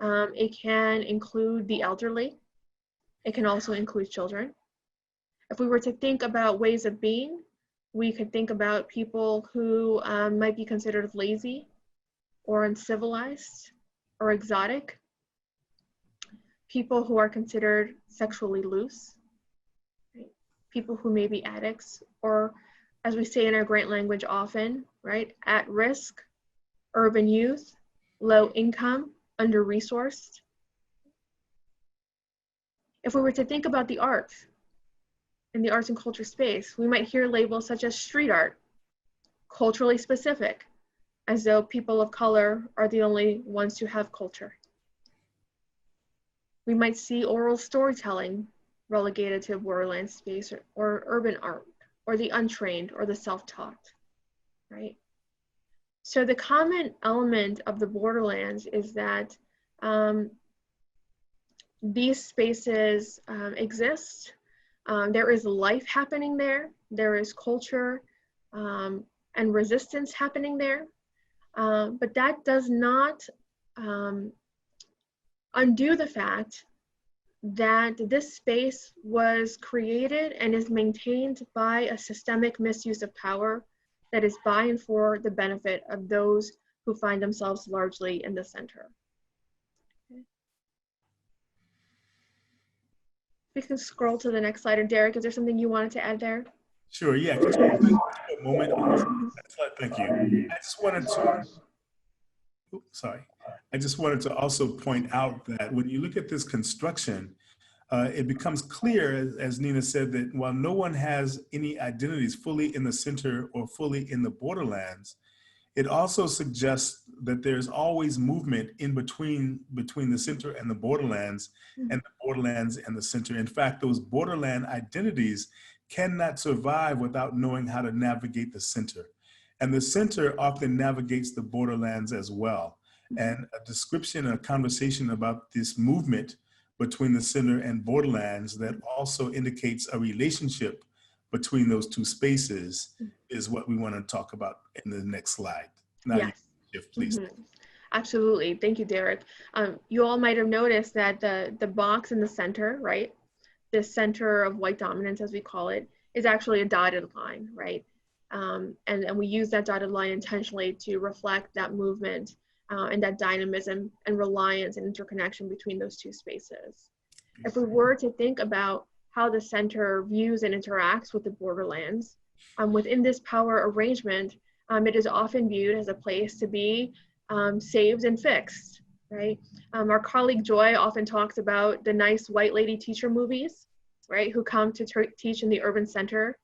It can include the elderly. It can also include children. If we were to think about ways of being, we could think about people who might be considered lazy or uncivilized or exotic. People who are considered sexually loose. Right? People who may be addicts, or as we say in our grant language often, right, at risk, urban youth, low income, under-resourced. If we were to think about the arts, in the arts and culture space, we might hear labels such as street art, culturally specific, as though people of color are the only ones who have culture. We might see oral storytelling relegated to borderland space, or urban art, or the untrained, or the self-taught, right? So the common element of the borderlands is that these spaces exist. There is life happening there. There is culture and resistance happening there. But that does not undo the fact that this space was created and is maintained by a systemic misuse of power that is by and for the benefit of those who find themselves largely in the center. Okay. We can scroll to the next slide. And Derrick, is there something you wanted to add there? Sure, yeah. Could you a moment on this slide? Thank you. I just wanted to, sorry. I just wanted to also point out that when you look at this construction, it becomes clear, as Nina said, that while no one has any identities fully in the center or fully in the borderlands, it also suggests that there's always movement in between the center and the borderlands, and the borderlands and the center. In fact, those borderland identities cannot survive without knowing how to navigate the center. And the center often navigates the borderlands as well. And a description, a conversation about this movement between the center and borderlands that also indicates a relationship between those two spaces is what we want to talk about in the next slide. Now, yes. Shift, please. Absolutely. Thank you, Derrick. You all might have noticed that the box in the center, right? The center of white dominance, as we call it, is actually a dotted line, right? And we use that dotted line intentionally to reflect that movement and that dynamism and reliance and interconnection between those two spaces. If we were to think about how the center views and interacts with the borderlands, within this power arrangement, it is often viewed as a place to be saved and fixed, right? Our colleague Joy often talks about the nice white lady teacher movies, right? Who come to teach in the urban center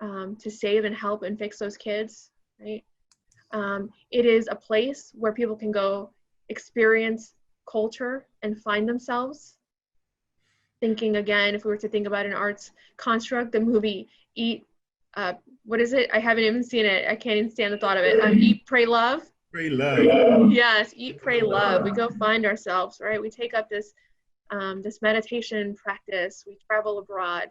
to save and help and fix those kids, right? It is a place where people can go experience culture and find themselves. Thinking again, if we were to think about an arts construct, the movie Eat, what is it? I haven't even seen it. I can't even stand the thought of it. Eat, Pray, Love. Pray, love. Yes, Eat, Pray, Love. We go find ourselves, right? We take up this this meditation practice. We travel abroad,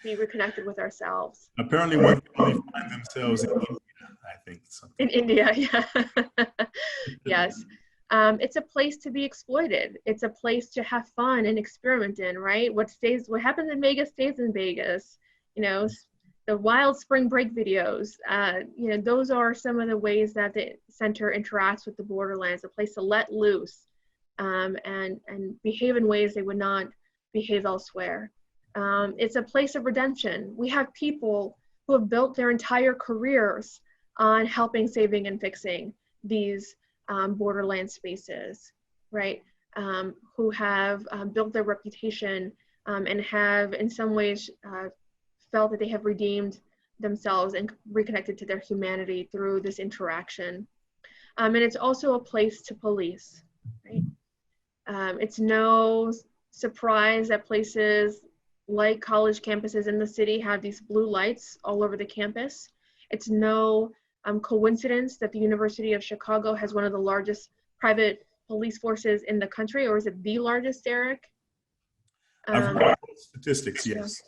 be reconnected with ourselves. Apparently, one can only find themselves in India, I think. In India, yeah. Yes. It's a place to be exploited. It's a place to have fun and experiment in, right? What happens in Vegas stays in Vegas. You know, the wild spring break videos, you know, those are some of the ways that the center interacts with the borderlands, a place to let loose and behave in ways they would not behave elsewhere. It's a place of redemption. We have people who have built their entire careers on helping, saving, and fixing these borderland spaces, right? Who have built their reputation and have in some ways felt that they have redeemed themselves and reconnected to their humanity through this interaction. And it's also a place to police, right? It's no surprise that places like college campuses in the city have these blue lights all over the campus. It's no coincidence that the University of Chicago has one of the largest private police forces in the country, or is it the largest, Derrick? I've heard statistics, yes.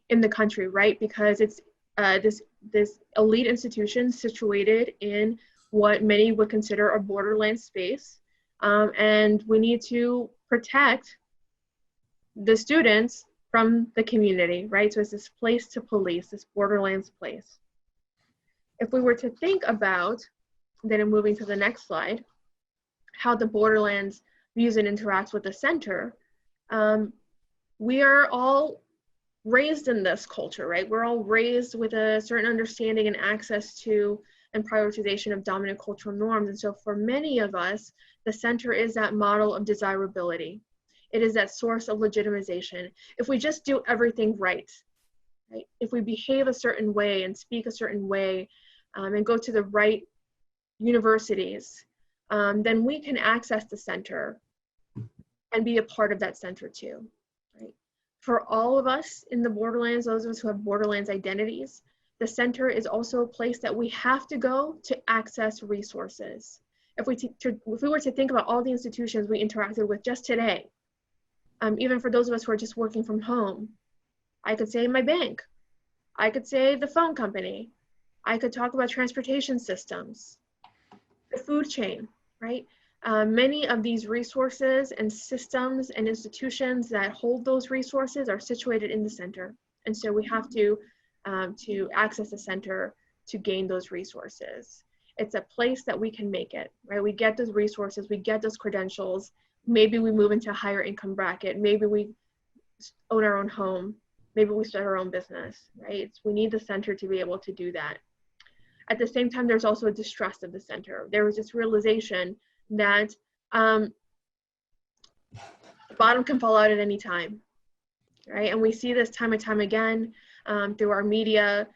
In the country, right? Because it's this elite institution situated in what many would consider a borderland space. And we need to protect the students from the community, right? So it's this place to police, this borderlands place. If we were to think about, then I'm moving to the next slide, how the borderlands views and interacts with the center, we are all raised in this culture, right? We're all raised with a certain understanding and access to and prioritization of dominant cultural norms. And so for many of us, the center is that model of desirability. It is that source of legitimization. If we just do everything right? If we behave a certain way and speak a certain way and go to the right universities, then we can access the center and be a part of that center too, right? For all of us in the borderlands, those of us who have borderlands identities, the center is also a place that we have to go to access resources. If we were to think about all the institutions we interacted with just today, even for those of us who are just working from home, I could say my bank, I could say the phone company, I could talk about transportation systems, the food chain, right? Many of these resources and systems and institutions that hold those resources are situated in the center. And so we have to access the center to gain those resources. It's a place that we can make it, right? We get those resources, we get those credentials. Maybe we move into a higher income bracket. Maybe we own our own home, maybe we start our own business, right? We need the center to be able to do that. At the same time, there's also a distrust of the center. There was this realization that the bottom can fall out at any time, right? And we see this time and time again through our media,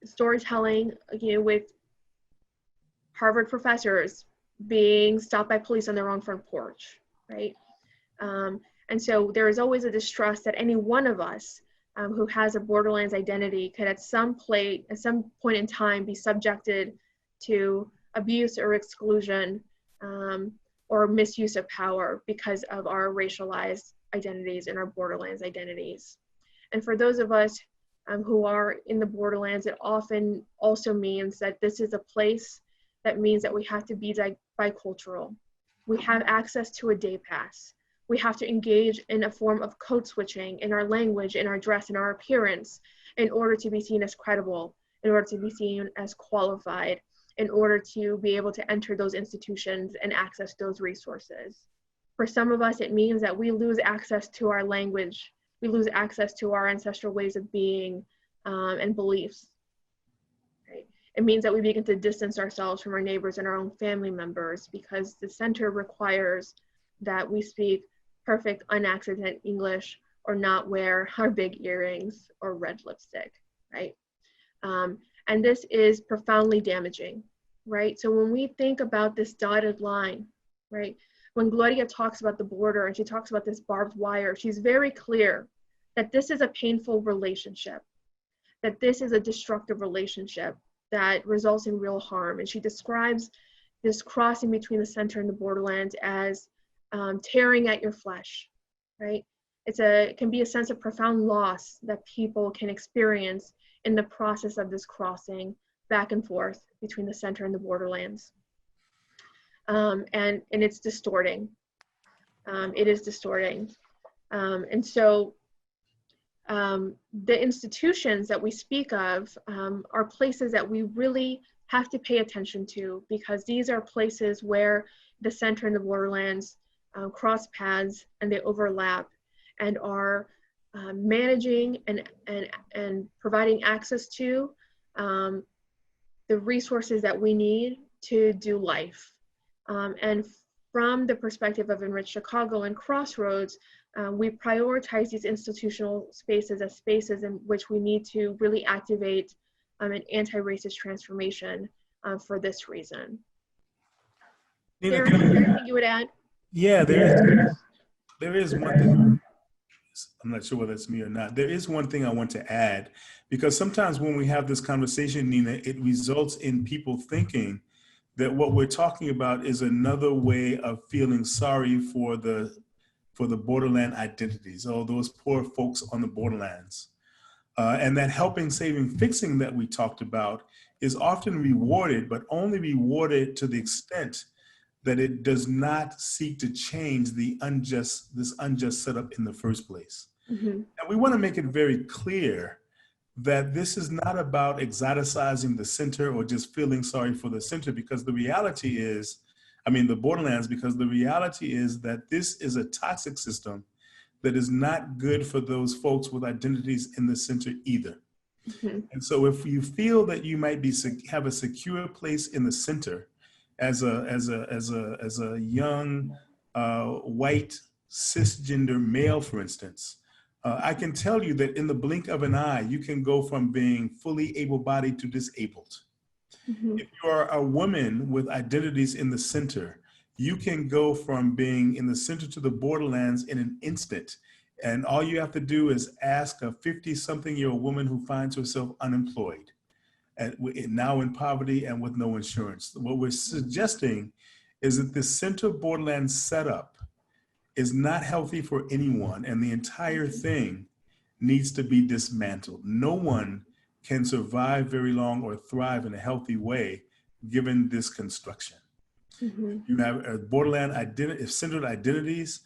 storytelling, with Harvard professors being stopped by police on their own front porch, right? And so there is always a distrust that any one of us who has a Borderlands identity could at some point in time be subjected to abuse or exclusion or misuse of power because of our racialized identities and our Borderlands identities. And for those of us who are in the Borderlands, it often also means that this is a place that means that we have to be bicultural. We have access to a day pass. We have to engage in a form of code switching in our language, in our dress, in our appearance, in order to be seen as credible, in order to be seen as qualified, in order to be able to enter those institutions and access those resources. For some of us, it means that we lose access to our language. We lose access to our ancestral ways of being and beliefs. Right? It means that we begin to distance ourselves from our neighbors and our own family members because the center requires that we speak perfect, unaccented English or not wear our big earrings or red lipstick, right? And this is profoundly damaging, right? So when we think about this dotted line, right? When Gloria talks about the border and she talks about this barbed wire, she's very clear that this is a painful relationship, that this is a destructive relationship that results in real harm. And she describes this crossing between the center and the borderlands as tearing at your flesh, right? It can be a sense of profound loss that people can experience in the process of this crossing back and forth between the center and the borderlands. And it's distorting. It is distorting. And so the institutions that we speak of are places that we really have to pay attention to because these are places where the center and the borderlands cross paths and they overlap and are managing and providing access to the resources that we need to do life. And from the perspective of Enrich Chicago and Crossroads, we prioritize these institutional spaces as spaces in which we need to really activate an anti-racist transformation for this reason. Nina, Derrick, is there anything you would add? Yeah, there is one thing. I'm not sure whether it's me or not. There is one thing I want to add, because sometimes when we have this conversation, Nina, it results in people thinking that what we're talking about is another way of feeling sorry for the borderland identities, or those poor folks on the borderlands. And that helping, saving, fixing that we talked about is often rewarded, but only rewarded to the extent that it does not seek to change this unjust setup in the first place. Mm-hmm. And we want to make it very clear that this is not about exoticizing the center or just feeling sorry for the center, because the reality is, the borderlands, because the reality is that this is a toxic system that is not good for those folks with identities in the center either. Mm-hmm. And so if you feel that you might have a secure place in the center, as a young white cisgender male, for instance, I can tell you that in the blink of an eye, you can go from being fully able-bodied to disabled. Mm-hmm. If you are a woman with identities in the center, you can go from being in the center to the borderlands in an instant. And all you have to do is ask a 50-something-year-old woman who finds herself unemployed, and now in poverty and with no insurance. What we're suggesting is that the center borderland setup is not healthy for anyone, and the entire thing needs to be dismantled. No one can survive very long or thrive in a healthy way given this construction. Mm-hmm. You have a borderland centered identities.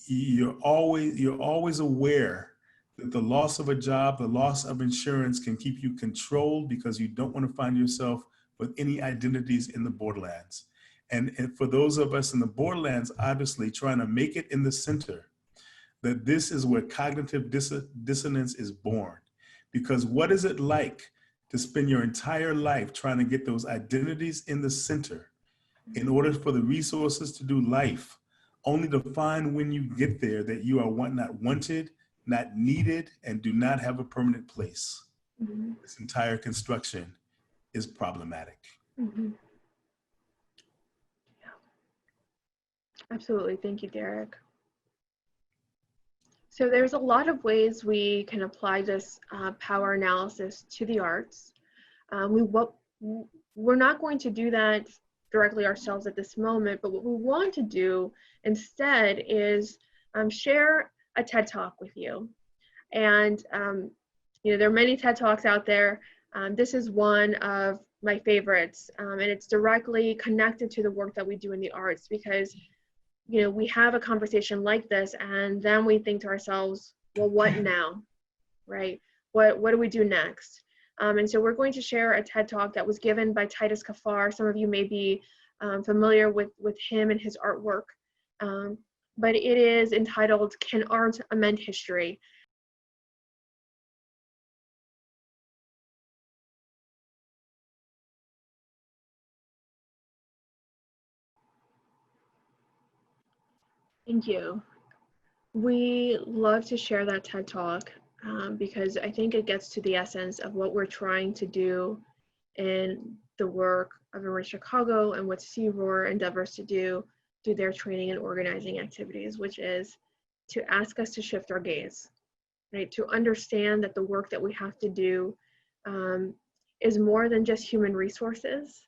You're always aware that the loss of a job, the loss of insurance can keep you controlled because you don't want to find yourself with any identities in the borderlands. And for those of us in the borderlands, obviously trying to make it in the center, that this is where cognitive dissonance is born. Because what is it like to spend your entire life trying to get those identities in the center in order for the resources to do life, only to find when you get there that you are not wanted, not needed, and do not have a permanent place. Mm-hmm. This entire construction is problematic. Mm-hmm. Yeah. Absolutely. Thank you, Derrick. So there's a lot of ways we can apply this power analysis to the arts. We're not going to do that directly ourselves at this moment, but what we want to do instead is share a TED Talk with you. And there are many TED Talks out there. This is one of my favorites, and it's directly connected to the work that we do in the arts, because we have a conversation like this, and then we think to ourselves, well, what now, right? What do we do next? And so we're going to share a TED Talk that was given by Titus Kaphar. Some of you may be familiar with him and his artwork, but it is entitled, "Can Art Amend History?" Thank you. We love to share that TED Talk because I think it gets to the essence of what we're trying to do in the work of Enrich Chicago and what CROAR endeavors to do through their training and organizing activities, which is to ask us to shift our gaze, right? To understand that the work that we have to do is more than just human resources.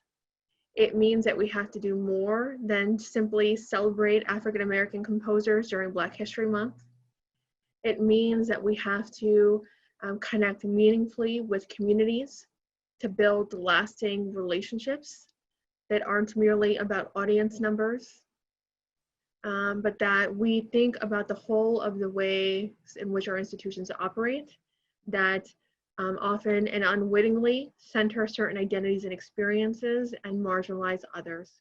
It means that we have to do more than simply celebrate African American composers during Black History Month. It means that we have to connect meaningfully with communities to build lasting relationships that aren't merely about audience numbers, but that we think about the whole of the ways in which our institutions operate, that often and unwittingly center certain identities and experiences and marginalize others.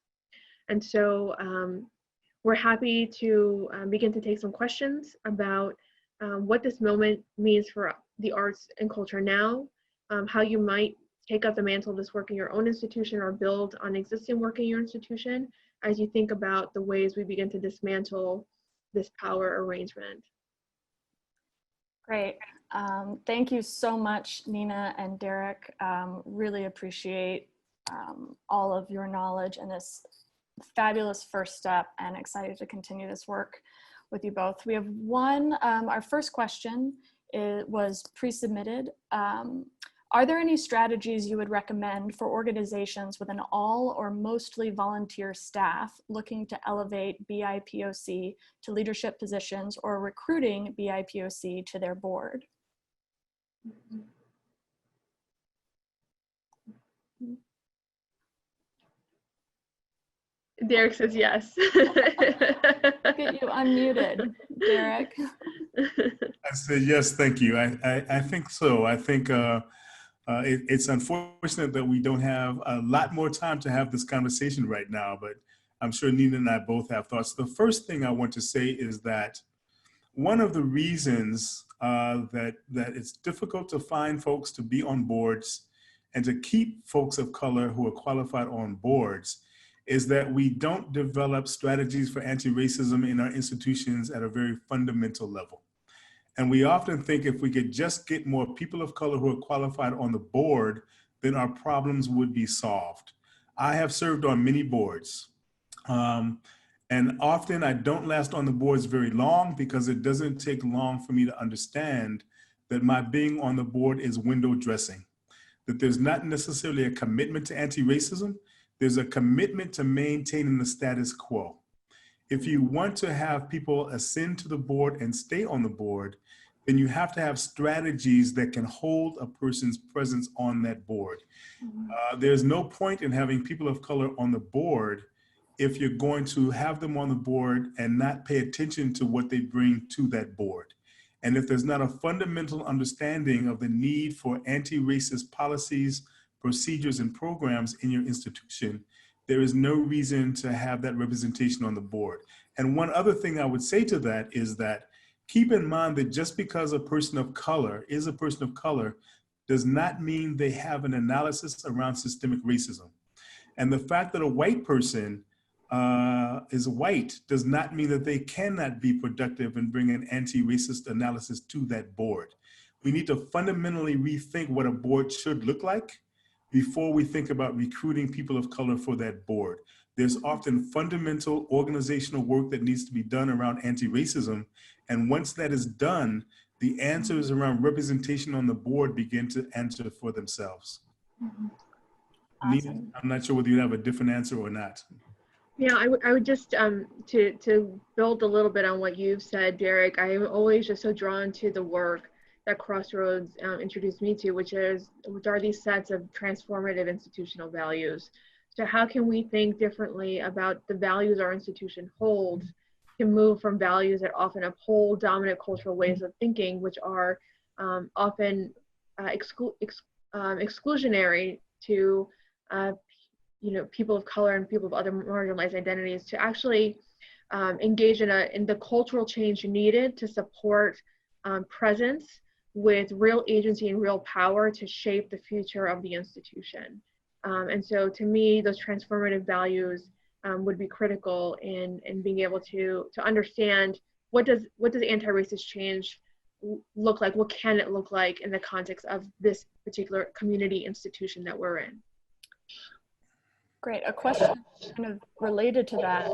And so we're happy to begin to take some questions about what this moment means for the arts and culture now, how you might take up the mantle of this work in your own institution or build on existing work in your institution as you think about the ways we begin to dismantle this power arrangement. Great. Thank you so much, Nina and Derrick. Really appreciate all of your knowledge and this fabulous first step, and excited to continue this work with you both. We have our first question was pre-submitted. Are there any strategies you would recommend for organizations with an all or mostly volunteer staff looking to elevate BIPOC to leadership positions or recruiting BIPOC to their board? Derrick says yes. Get you unmuted, Derrick. I said yes, thank you. I think so. I think it's unfortunate that we don't have a lot more time to have this conversation right now, but I'm sure Nina and I both have thoughts. The first thing I want to say is that one of the reasons that it's difficult to find folks to be on boards and to keep folks of color who are qualified on boards is that we don't develop strategies for anti-racism in our institutions at a very fundamental level. And we often think if we could just get more people of color who are qualified on the board, then our problems would be solved. I have served on many boards. And often I don't last on the boards very long because it doesn't take long for me to understand that my being on the board is window dressing, that there's not necessarily a commitment to anti-racism, there's a commitment to maintaining the status quo. If you want to have people ascend to the board and stay on the board, then you have to have strategies that can hold a person's presence on that board. There's no point in having people of color on the board if you're going to have them on the board and not pay attention to what they bring to that board. And if there's not a fundamental understanding of the need for anti-racist policies, procedures, and programs in your institution, there is no reason to have that representation on the board. And one other thing I would say to that is that keep in mind that just because a person of color is a person of color does not mean they have an analysis around systemic racism. And the fact that a white person is white does not mean that they cannot be productive and bring an anti-racist analysis to that board. We need to fundamentally rethink what a board should look like before we think about recruiting people of color for that board. There's often fundamental organizational work that needs to be done around anti-racism. And once that is done, the answers around representation on the board begin to answer for themselves. Awesome. Nina, I'm not sure whether you have a different answer or not. Yeah, I would just, to build a little bit on what you've said, Derrick, I am always just so drawn to the work that Crossroads introduced me to, which are these sets of transformative institutional values. So how can we think differently about the values our institution holds, can move from values that often uphold dominant cultural ways of thinking, which are often exclusionary to people of color and people of other marginalized identities, to actually engage in the cultural change needed to support presence with real agency and real power to shape the future of the institution. And so to me, those transformative values would be critical in being able to understand what does anti-racist change look like, what can it look like in the context of this particular community institution that we're in. Great. A question kind of related to that.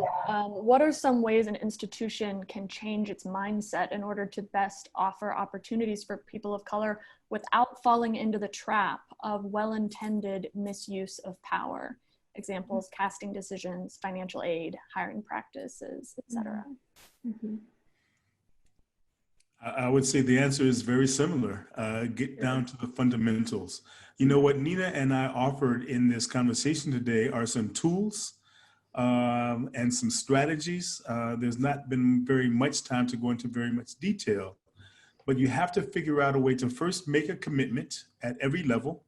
What are some ways an institution can change its mindset in order to best offer opportunities for people of color without falling into the trap of well-intended misuse of power? Examples, casting decisions, financial aid, hiring practices, etc. Mm-hmm. I would say the answer is very similar. Get down to the fundamentals. You know, what Nina and I offered in this conversation today are some tools and some strategies. There's not been very much time to go into very much detail, but you have to figure out a way to first make a commitment at every level.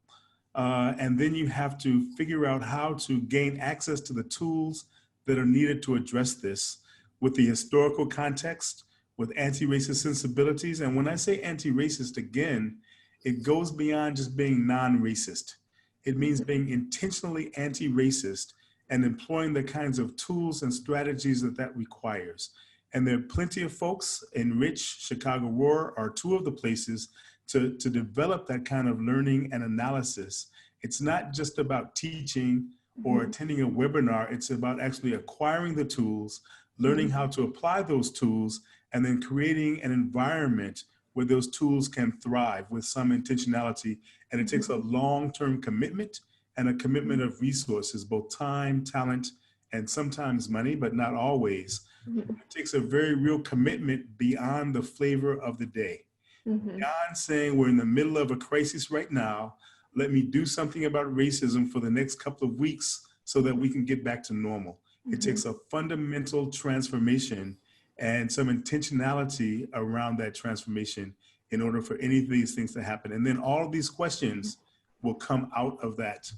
And then you have to figure out how to gain access to the tools that are needed to address this with the historical context, with anti-racist sensibilities. And when I say anti-racist, again, it goes beyond just being non-racist. It means being intentionally anti-racist and employing the kinds of tools and strategies that requires. And there are plenty of folks. Enrich, Chicago CROAR are two of the places to develop that kind of learning and analysis. It's not just about teaching or attending a webinar. It's about actually acquiring the tools, learning how to apply those tools, and then creating an environment where those tools can thrive with some intentionality. And it takes a long-term commitment and a commitment of resources, both time, talent, and sometimes money, but not always. It takes a very real commitment beyond the flavor of the day. Beyond saying we're in the middle of a crisis right now, let me do something about racism for the next couple of weeks so that we can get back to normal. It takes a fundamental transformation and some intentionality around that transformation in order for any of these things to happen. And then all of these questions will come out of that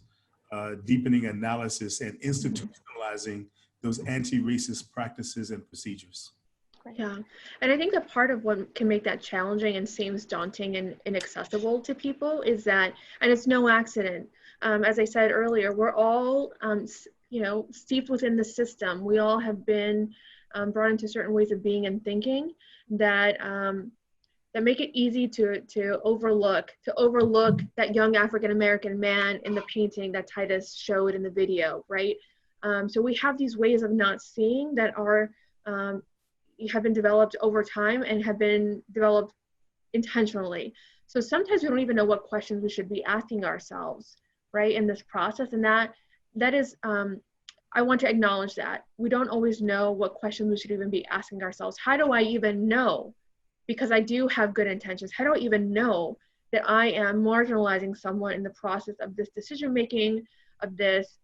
deepening analysis and institutionalizing those anti-racist practices and procedures. Yeah, and I think that part of what can make that challenging and seems daunting and inaccessible to people is that, and it's no accident, as I said earlier, we're all, steeped within the system. We all have been brought into certain ways of being and thinking that that make it easy to overlook that young African-American man in the painting that Titus showed in the video, right? So we have these ways of not seeing that are have been developed over time and have been developed intentionally. So sometimes we don't even know what questions we should be asking ourselves, right, in this process. And that is, I want to acknowledge that. We don't always know what questions we should even be asking ourselves. How do I even know? Because I do have good intentions. How do I even know that I am marginalizing someone in the process of this decision-making, of this,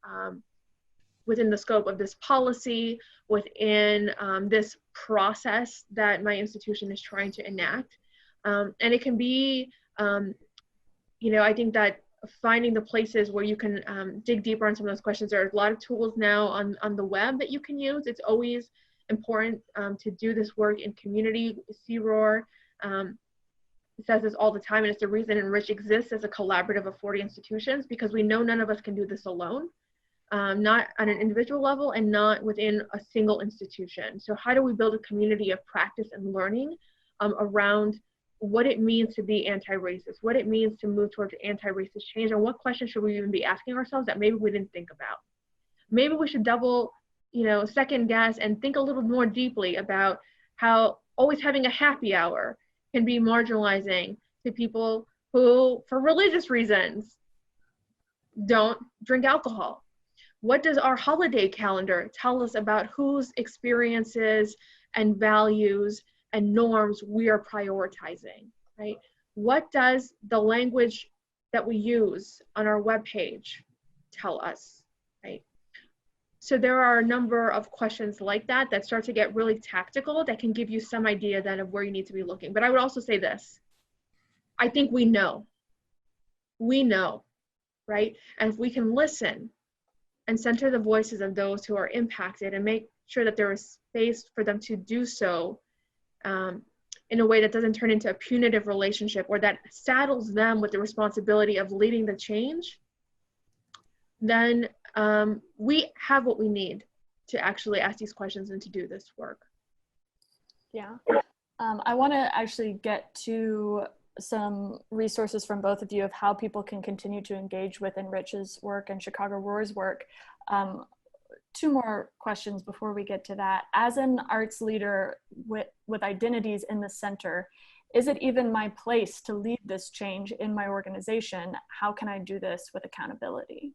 within the scope of this policy, within this process that my institution is trying to enact. And it can be, I think that finding the places where you can dig deeper on some of those questions. There are a lot of tools now on the web that you can use. It's always important to do this work in community. CROAR says this all the time, and it's the reason Enrich exists as a collaborative of 40 institutions, because we know none of us can do this alone, not on an individual level and not within a single institution. So how do we build a community of practice and learning around what it means to be anti-racist, what it means to move towards anti-racist change, and what questions should we even be asking ourselves that maybe we didn't think about? Maybe we should double, second guess and think a little more deeply about how always having a happy hour can be marginalizing to people who, for religious reasons, don't drink alcohol. What does our holiday calendar tell us about whose experiences and values and norms we are prioritizing, right? What does the language that we use on our webpage tell us, right? So there are a number of questions like that that start to get really tactical that can give you some idea then of where you need to be looking. But I would also say this, I think we know, right? And if we can listen and center the voices of those who are impacted and make sure that there is space for them to do so in a way that doesn't turn into a punitive relationship or that saddles them with the responsibility of leading the change, then we have what we need to actually ask these questions and to do this work. Yeah, I want to actually get to some resources from both of you of how people can continue to engage with Enrich's work and Chicago ROAR's work. Two more questions before we get to that. As an arts leader with identities in the center, is it even my place to lead this change in my organization? How can I do this with accountability?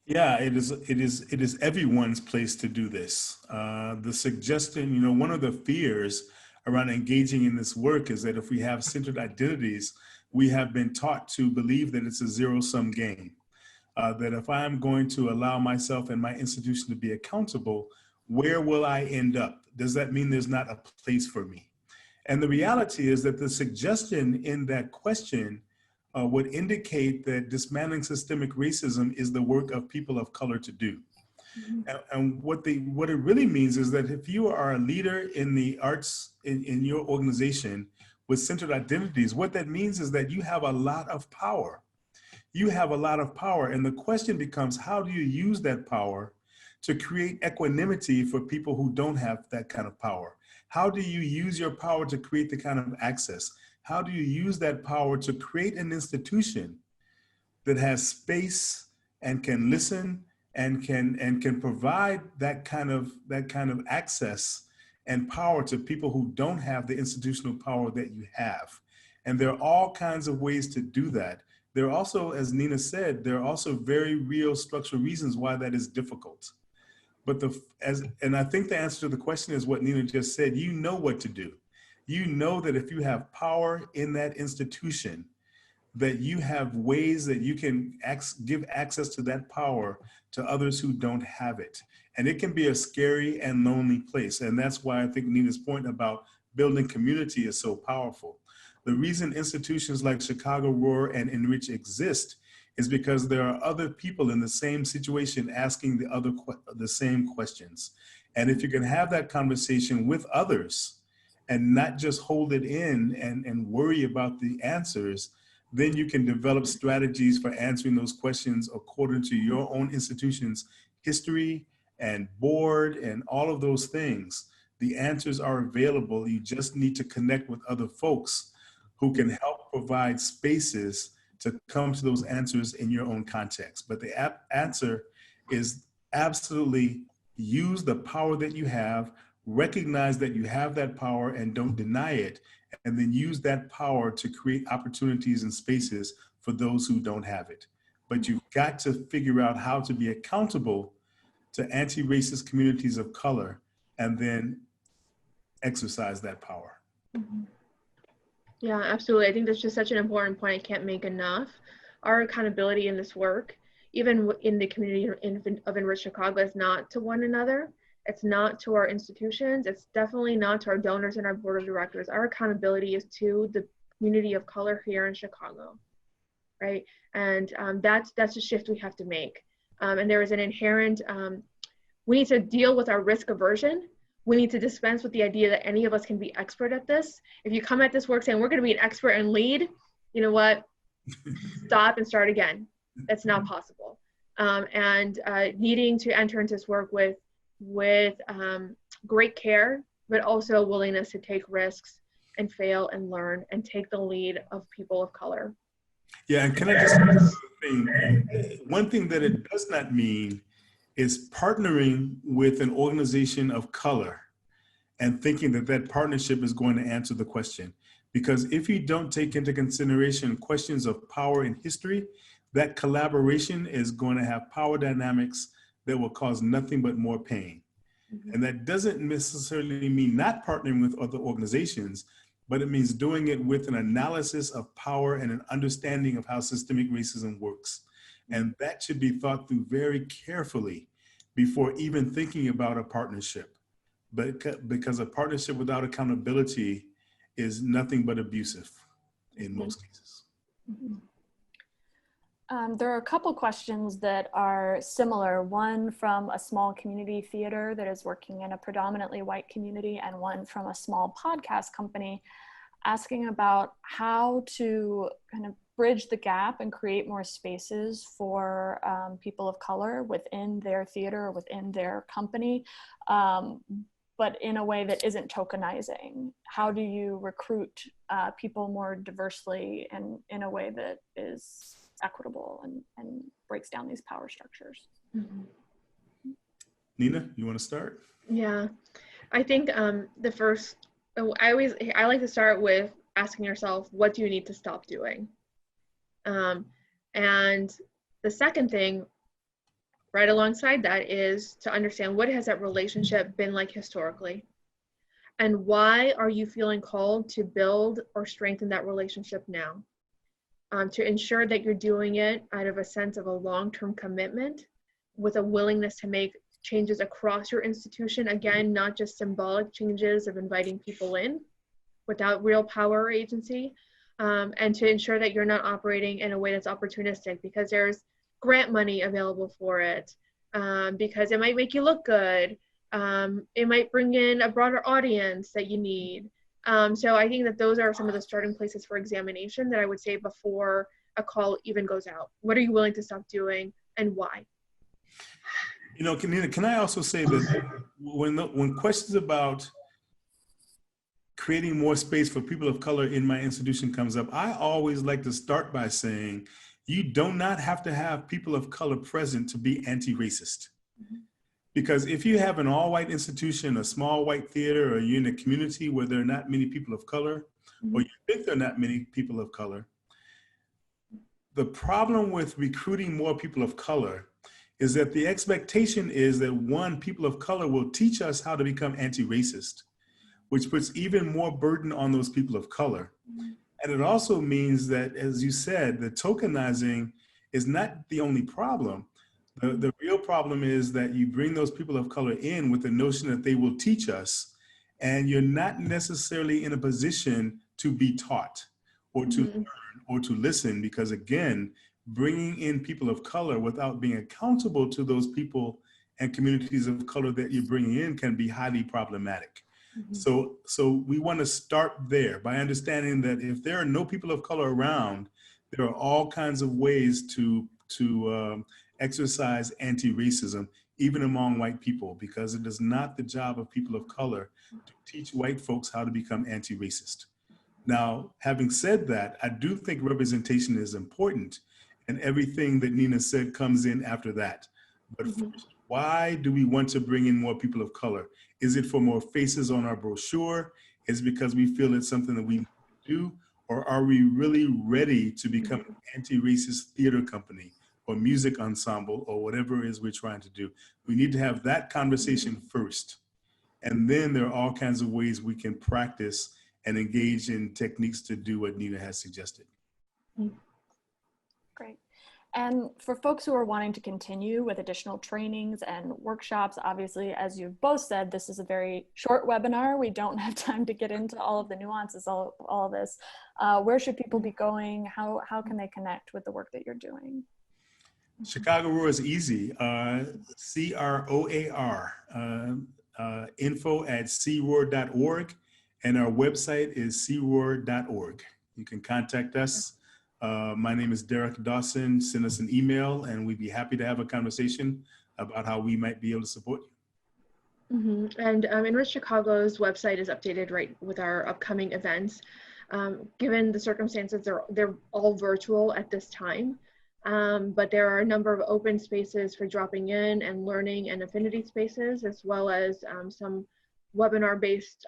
Yeah, it is everyone's place to do this. The suggestion, one of the fears around engaging in this work is that if we have centered identities, we have been taught to believe that it's a zero-sum game. That if I'm going to allow myself and my institution to be accountable, where will I end up? Does that mean there's not a place for me? And the reality is that the suggestion in that question would indicate that dismantling systemic racism is the work of people of color to do. Mm-hmm. And what it really means is that if you are a leader in the arts in your organization with centered identities, what that means is that you have a lot of power. You have a lot of power, and the question becomes, how do you use that power to create equanimity for people who don't have that kind of power? How do you use your power to create the kind of access? How do you use that power to create an institution that has space and can listen and can provide that kind of access and power to people who don't have the institutional power that you have? And there are all kinds of ways to do that. There are also, as Nina said, there are also very real structural reasons why that is difficult. But and I think the answer to the question is what Nina just said. You know what to do. You know that if you have power in that institution, that you have ways that you can give access to that power to others who don't have it. And it can be a scary and lonely place. And that's why I think Nina's point about building community is so powerful. The reason institutions like Chicago ROAR and Enrich exist is because there are other people in the same situation asking the same questions. And if you can have that conversation with others and not just hold it in and worry about the answers, then you can develop strategies for answering those questions according to your own institution's history and board and all of those things. The answers are available. You just need to connect with other folks who can help provide spaces to come to those answers in your own context. But the answer is absolutely use the power that you have, recognize that you have that power and don't deny it, and then use that power to create opportunities and spaces for those who don't have it. But you've got to figure out how to be accountable to anti-racist communities of color and then exercise that power. Mm-hmm. Yeah, absolutely. I think that's just such an important point I can't make enough. Our accountability in this work, even in the community of Enrich Chicago, is not to one another. It's not to our institutions. It's definitely not to our donors and our board of directors. Our accountability is to the community of color here in Chicago, right? And that's a shift we have to make. And there is an inherent We need to deal with our risk aversion. We need to dispense with the idea that any of us can be expert at this. If you come at this work saying we're going to be an expert and lead, you know what? Stop and start again. That's not possible. Needing to enter into this work with great care, but also a willingness to take risks and fail and learn and take the lead of people of color. Yeah, and can I just say another thing? One thing that it does not mean is partnering with an organization of color and thinking that that partnership is going to answer the question. Because if you don't take into consideration questions of power in history, that collaboration is going to have power dynamics that will cause nothing but more pain. Mm-hmm. And that doesn't necessarily mean not partnering with other organizations, but it means doing it with an analysis of power and an understanding of how systemic racism works. And that should be thought through very carefully before even thinking about a partnership. But because a partnership without accountability is nothing but abusive in most cases. There are a couple questions that are similar, one from a small community theater that is working in a predominantly white community, and one from a small podcast company asking about how to kind of bridge the gap and create more spaces for people of color within their theater or within their company, but in a way that isn't tokenizing. How do you recruit people more diversely and in a way that is equitable and breaks down these power structures? Mm-hmm. Nina, you want to start? Yeah, I think the first, I like to start with asking yourself, what do you need to stop doing? And the second thing, right alongside that, is to understand what has that relationship been like historically, and why are you feeling called to build or strengthen that relationship now? To ensure that you're doing it out of a sense of a long-term commitment with a willingness to make changes across your institution. Again, not just symbolic changes of inviting people in without real power or agency. And to ensure that you're not operating in a way that's opportunistic because there's grant money available for it, because it might make you look good. It might bring in a broader audience that you need. So I think that those are some of the starting places for examination that I would say before a call even goes out. What are you willing to stop doing and why? You know, can I also say that when questions about creating more space for people of color in my institution comes up, I always like to start by saying, you do not have to have people of color present to be anti-racist. Mm-hmm. Because if you have an all-white institution, a small white theater, or you're in a community where there are not many people of color, mm-hmm. or you think there are not many people of color, the problem with recruiting more people of color is that the expectation is that, one, people of color will teach us how to become anti-racist, which puts even more burden on those people of color. Mm-hmm. And it also means that, as you said, the tokenizing is not the only problem. The real problem is that you bring those people of color in with the notion that they will teach us, and you're not necessarily in a position to be taught or to mm-hmm. learn or to listen, because again, bringing in people of color without being accountable to those people and communities of color that you're bringing in can be highly problematic. Mm-hmm. So we want to start there by understanding that if there are no people of color around, there are all kinds of ways to exercise anti-racism, even among white people, because it is not the job of people of color to teach white folks how to become anti-racist. Now, having said that, I do think representation is important, and everything that Nina said comes in after that. But mm-hmm. first, why do we want to bring in more people of color? Is it for more faces on our brochure? Is it because we feel it's something that we do? Or are we really ready to become an anti-racist theater company or music ensemble or whatever it is we're trying to do? We need to have that conversation first. And then there are all kinds of ways we can practice and engage in techniques to do what Nina has suggested. Great. And for folks who are wanting to continue with additional trainings and workshops, obviously, as you've both said, this is a very short webinar. We don't have time to get into all of the nuances, all of this. Where should people be going? How can they connect with the work that you're doing? Chicago Roar is easy. CROAR. Info@CROAR.org, and our website is CROAR.org. You can contact us. My name is Derrick Dawson. Send us an email, and we'd be happy to have a conversation about how we might be able to support you. And Enrich Chicago's website is updated right with our upcoming events. Given the circumstances, they're all virtual at this time, but there are a number of open spaces for dropping in and learning and affinity spaces, as well as some webinar-based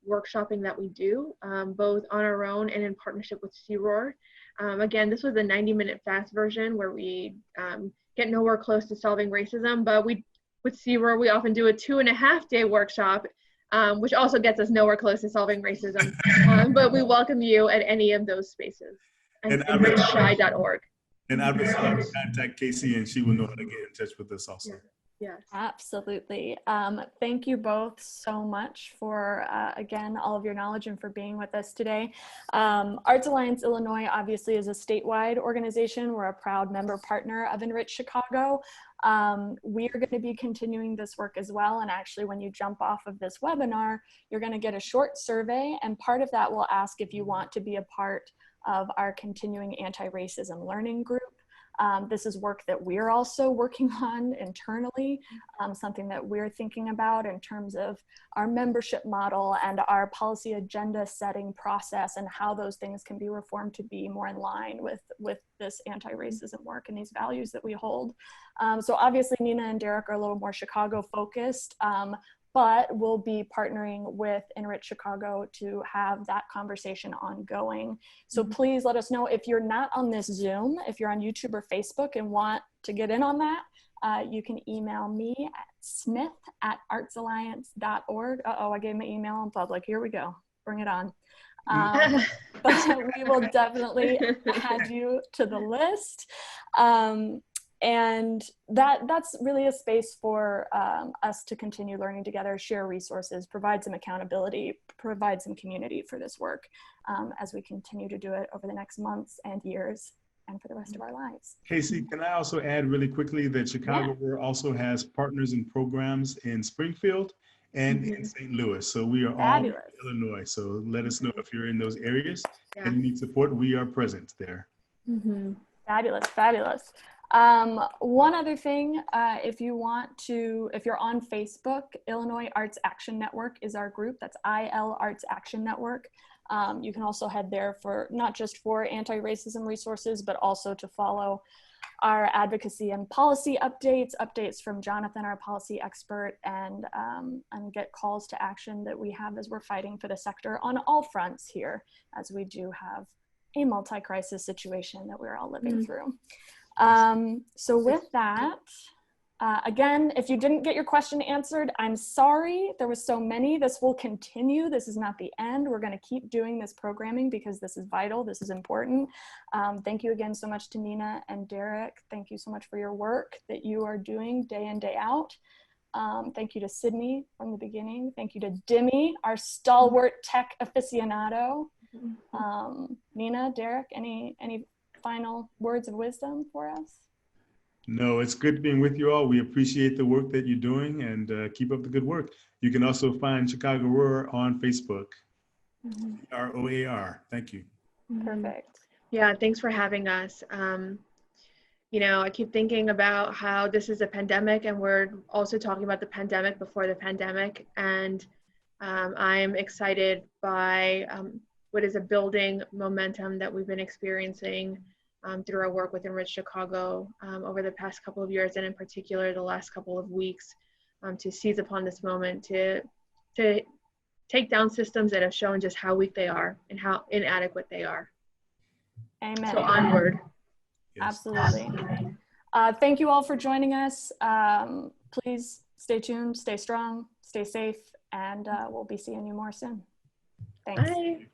workshopping that we do, both on our own and in partnership with CROAR. Again, this was a 90-minute fast version where we get nowhere close to solving racism, but with CROAR, we often do a 2.5-day workshop, which also gets us nowhere close to solving racism. But we welcome you at any of those spaces. And enrichshy.org. And I'll just contact Casey, and she will know how to get in touch with us also. Yes. Absolutely. Thank you both so much for, again, all of your knowledge and for being with us today. Arts Alliance Illinois obviously is a statewide organization. We're a proud member partner of Enrich Chicago. We are going to be continuing this work as well. And actually, when you jump off of this webinar, you're going to get a short survey. And part of that will ask if you want to be a part of our continuing anti-racism learning group. This is work that we're also working on internally, something that we're thinking about in terms of our membership model and our policy agenda setting process and how those things can be reformed to be more in line with this anti-racism work and these values that we hold. So obviously Nina and Derrick are a little more Chicago focused, but we'll be partnering with Enrich Chicago to have that conversation ongoing. So please let us know if you're not on this Zoom, if you're on YouTube or Facebook and want to get in on that, you can email me at smith@artsalliance.org. Uh-oh, I gave my email in public. Here we go. Bring it on. But we will definitely add you to the list. And that's really a space for us to continue learning together, share resources, provide some accountability, provide some community for this work as we continue to do it over the next months and years and for the rest of our lives. Casey, can I also add really quickly that Chicago Roar also has partners and programs in Springfield and in St. Louis. So we are all in Illinois. So let us know if you're in those areas and you need support. We are present there. Fabulous, fabulous. One other thing, if you're on Facebook, Illinois Arts Action Network is our group. That's IL Arts Action Network. You can also head there for not just for anti-racism resources, but also to follow our advocacy and policy updates from Jonathan, our policy expert, and get calls to action that we have as we're fighting for the sector on all fronts here, as we do have a multi-crisis situation that we're all living through. So with that, again, if you didn't get your question answered, I'm sorry. There was so many. This will continue. This is not the end. We're going to keep doing this programming because this is vital. This is important. Thank you again so much to Nina and Derrick. Thank you so much for your work that you are doing day in, day out. Thank you to Sydney from the beginning. Thank you to Dimmy, our stalwart tech aficionado. Nina, Derrick, any final words of wisdom for us? No, it's good being with you all. We appreciate the work that you're doing and keep up the good work. You can also find Chicago Roar on Facebook. ROAR. Thank you. Perfect. Yeah, thanks for having us. You know, I keep thinking about how this is a pandemic and we're also talking about the pandemic before the pandemic. And I'm excited by what is a building momentum that we've been experiencing through our work with Enrich Chicago over the past couple of years, and in particular the last couple of weeks, to seize upon this moment to take down systems that have shown just how weak they are and how inadequate they are. Amen. So onward. Yes. Absolutely. Thank you all for joining us. Please stay tuned, stay strong, stay safe, and we'll be seeing you more soon. Thanks. Bye.